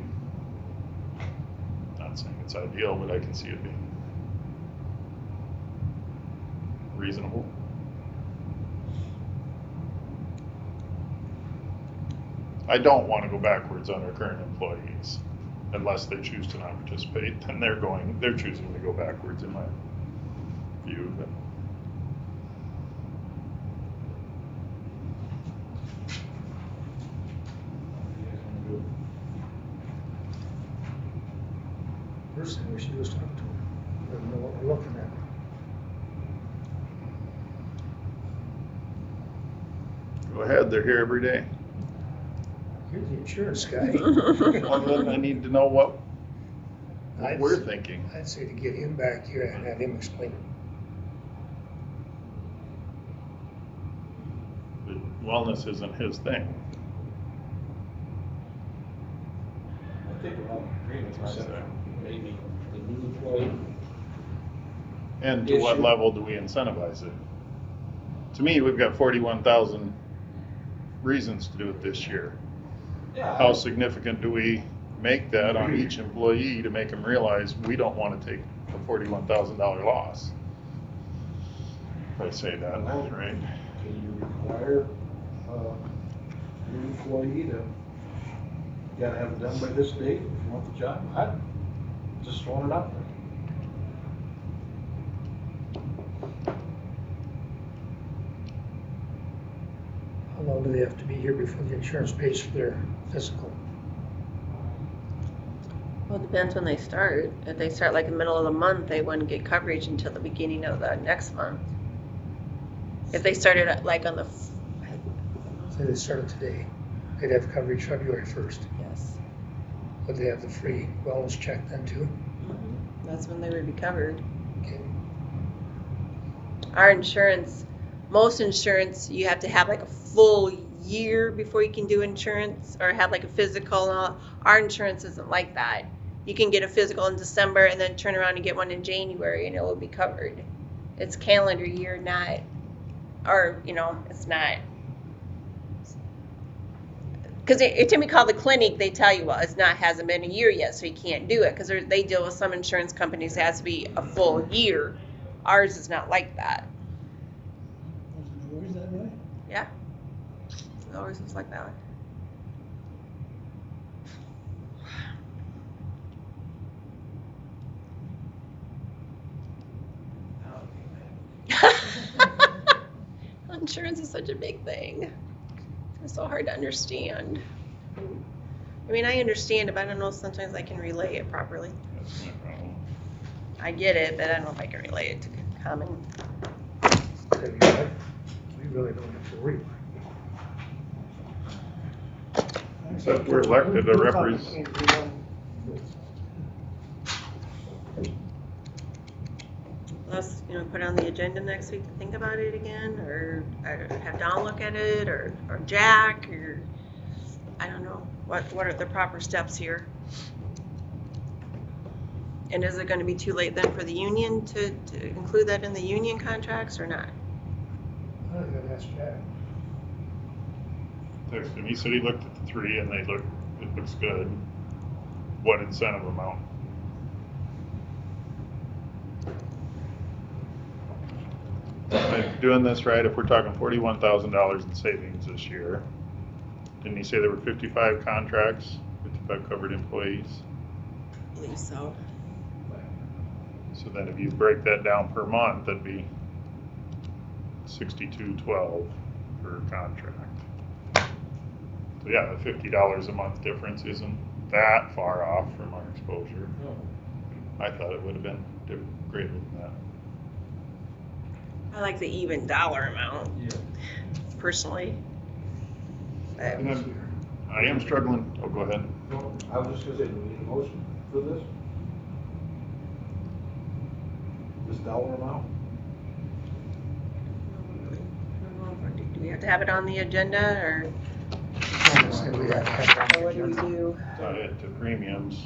Not saying it's ideal, but I can see it being reasonable. I don't want to go backwards on our current employees unless they choose to not participate. Then they're choosing to go backwards in my view. But First thing we should do is talk to them, let them know what we're looking at. go ahead, they're here every day. You're the insurance guy. Well, then I need to know what we're thinking. I'd say to get him back here and have him explain it. But wellness isn't his thing. I think we're all in agreement, except maybe the new employee. And to what Issue. level do we incentivize it? To me, we've got 41,000 reasons to do it this year. Yeah. How significant do we make that on each employee to make them realize we don't want to take a $41,000 loss? If I say that, right? Can you require a new employee to, you gotta have it done by this date if you want the job? I just throwing it out there. How long do they have to be here before the insurance pays for their physical? Well, it depends when they start. If they start like in the middle of the month, they wouldn't get coverage until the beginning of the next month. If they started like on the, Say they started today, they'd have coverage February 1st. yes, Would they have the free wellness check then too? that's when they would be covered. Okay. Our insurance, most insurance, you have to have like a full year before you can do insurance or have like a physical and all. Our insurance isn't like that. You can get a physical in December and then turn around and get one in January and it will be covered. It's calendar year, not, or, it's not. Because every time we call the clinic, they tell you, well, hasn't been a year yet, so you can't do it. Because they deal with some insurance companies, it has to be a full year. Ours is not like that. Is that right? Yeah. Ours is like that. Insurance is such a big thing. It's so hard to understand. I mean, I understand it, but I don't know, sometimes I can relay it properly. That's my problem. I get it, but I don't know if I can relate it to common savings, right? We really don't have to worry about it. Except we're elected to represent. Let's, put it on the agenda next week to think about it again, or have Don look at it, or Jack, or, I don't know, what are the proper steps here? And is it gonna be too late then for the union to include that in the union contracts or not? I gotta ask Jack. Texted him, he said he looked at the three and it looks good. What incentive amount? Am I doing this right? If we're talking $41,000 in savings this year, didn't he say there were 55 contracts, 55 covered employees? I believe so. So then if you break that down per month, that'd be $62.12 per contract. So yeah, the $50 a month difference isn't that far off from our exposure. No. I thought it would have been greater than that. I like the even dollar amount, Yeah. personally. And I am struggling. Oh, go ahead. No, I was just gonna say, do we need a motion for this? This dollar amount? Do we have to have it on the agenda, or Honestly, we have to have it on the what do we agenda. do? Tie it to premiums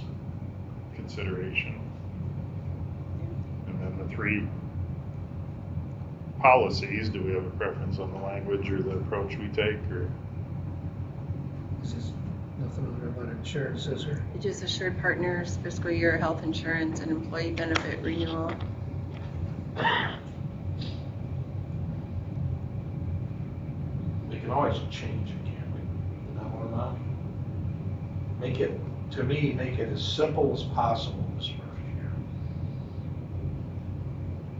consideration. And then the three policies, do we have a preference on the language or the approach we take, or? This is nothing on there about insurance, is there? It just assured partners fiscal year health insurance and employee benefit renewal. We can always change it, can't we? The dollar amount? Make it, to me, make it as simple as possible this first year.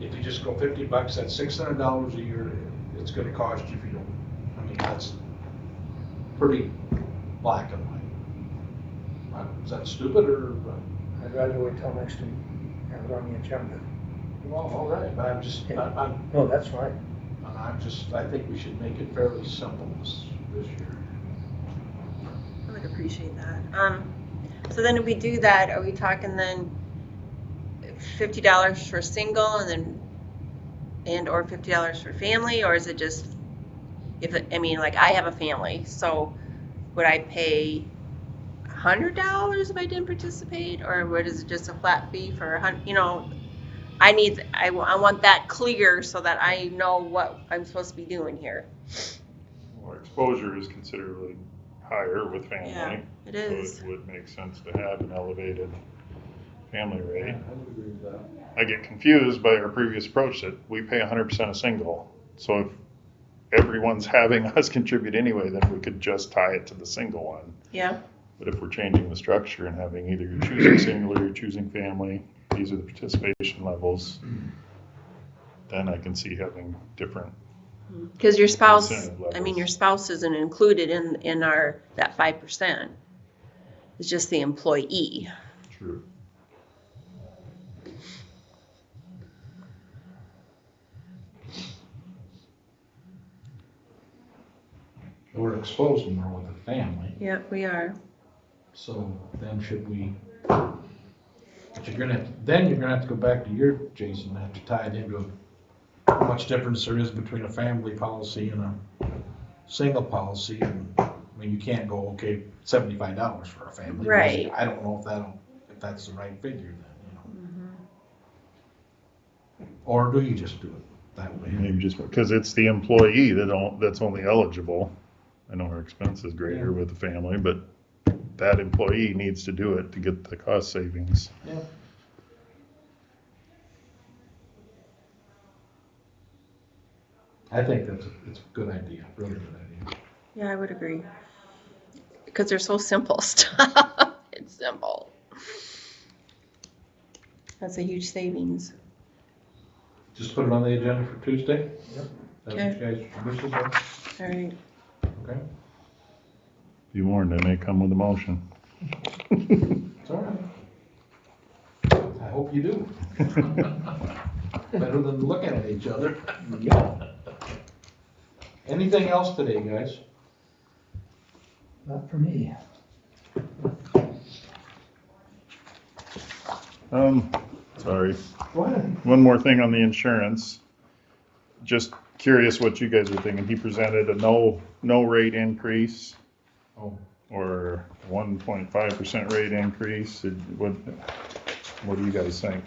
If you just go $50, that's $600 a year, it's gonna cost you if you don't, I mean, that's pretty black and white. Is that stupid, or? I'd rather wait till next week, have it on the agenda. Well, all right, but I'm just, No, that's fine. I think we should make it fairly simple this year. I would appreciate that. So then if we do that, are we talking then $50 for single or $50 for family, or is it just, like I have a family, so would I pay $100 if I didn't participate, or what is it, just a flat fee for I want that clear so that I know what I'm supposed to be doing here. Well, exposure is considerably higher with family. Yeah, it is. So it would make sense to have an elevated family I rate. would agree with that. I get confused by our previous approach that we pay 100% a single. So if everyone's having us contribute anyway, then we could just tie it to the single one. Yeah. But if we're changing the structure and having either you're choosing single or you're choosing family, these are the participation levels, then I can see having different. Because your spouse, Incentive levels. your spouse isn't included in that 5%. It's just the employee. True. We're exposed more with the family, Yeah, we are. so then should we, but you're gonna have to go back to your, Jason, and have to tie it into how much difference there is between a family policy and a single policy, and, I mean, you can't go, okay, $75 for a family. Right. I don't know if that's the right figure then, Or do you just do it that way? Maybe just because it's the employee that's only eligible. I know our expense is greater with the family, but that employee needs to do it to get the cost savings. Yeah. I think it's a good idea, really good idea. Yeah, I would agree. Because they're so simple stuff. It's simple. That's a huge savings. Just put it on the agenda for Tuesday? Yep. That's what you guys wishes are? All right. Okay. Be warned, I may come with a motion. It's all right. I hope you do. Better than looking at each other. Yeah. Anything else today, guys? Not for me. Sorry. Go ahead. One more thing on the insurance. Just curious what you guys are thinking. He presented a no rate increase Oh, or 1.5% rate increase. What do you guys think?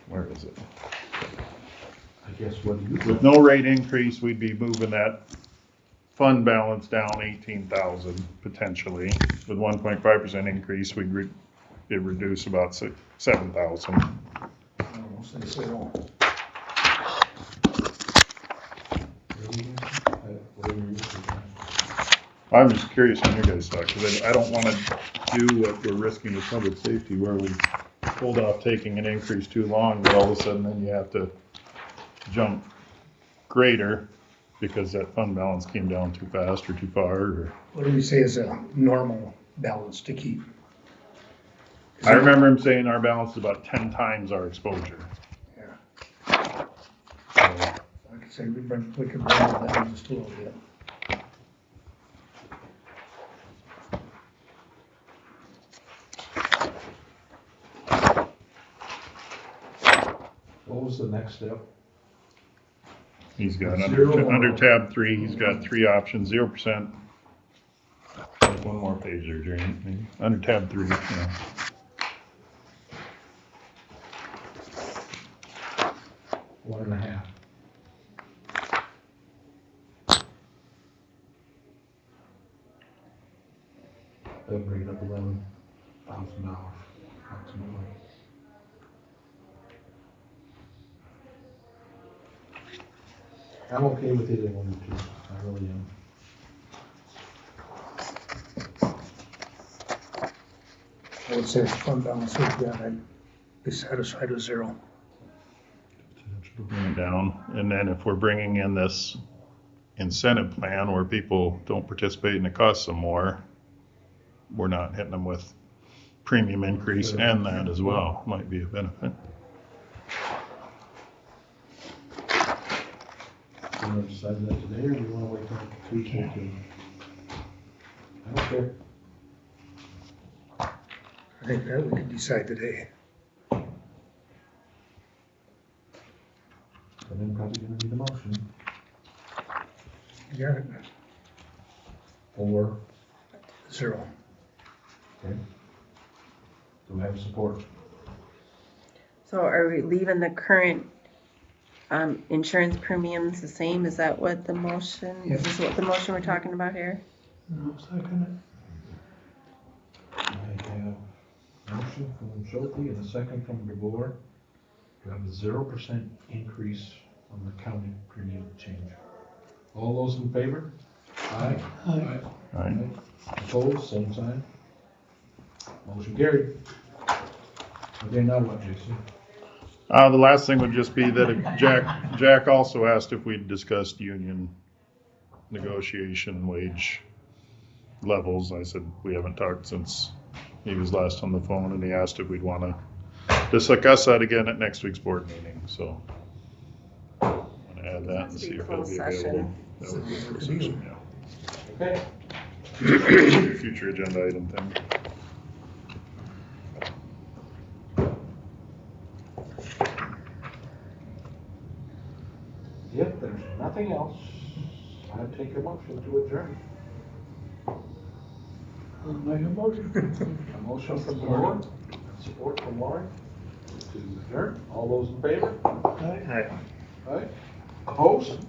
Where is it? I guess what do you With think? no rate increase, we'd be moving that fund balance down 18,000 potentially. With 1.5% increase, it'd reduce about 7,000. Almost say zero. I'm just curious on your guys' thought, because I don't want to do what we're risking with public safety, where we hold off taking an increase too long, but all of a sudden then you have to jump greater because that fund balance came down too fast or too far, or. What do we say is a normal balance to keep? I remember him saying our balance is about 10 times our exposure. Yeah. Like I say, we could bring it down just a little bit. What was the next step? He's got Zero. under tab 3, he's got 3 options, 0%. There's one more page there, Jerry, maybe. Under tab 3, yeah. One and a half. That'd bring it up $11,000 approximately. I'm okay with either one or two, I really am. I would say if the fund balance is good, I'd be satisfied with zero. Bring it down, and then if we're bringing in this incentive plan where people don't participate and it costs them more, we're not hitting them with premium increase and that as well, might be a benefit. Do you want to decide that today, or do you want to wait till Tuesday to? I don't care. I think that we could decide today. But then probably gonna need a motion You got it? for, Zero. okay? Do we have support? So are we leaving the current insurance premiums the same? Is that what the motion, is this what the motion we're talking about here? No, second I have a motion from Schulte and a second from DeBoer to have a 0% increase on the county premium change. All those in favor? Aye. it. Aye. All right. Opposed, same sign. Motion carried. Okay, now what, Jason? The last thing would just be that Jack also asked if we'd discussed union negotiation wage levels. I said, we haven't talked since he was last on the phone, and he asked if we'd want to discuss that again at next week's board meeting, so. I'm gonna add that and see if it'll be available. That would be a closed session, Okay. yeah. Future agenda item thing. If there's nothing else, I'd take a motion to adjourn. I'll make a motion. A motion from DeBoer, support from Lauren to adjourn. All those in favor? Aye. Aye. Aye. Opposed?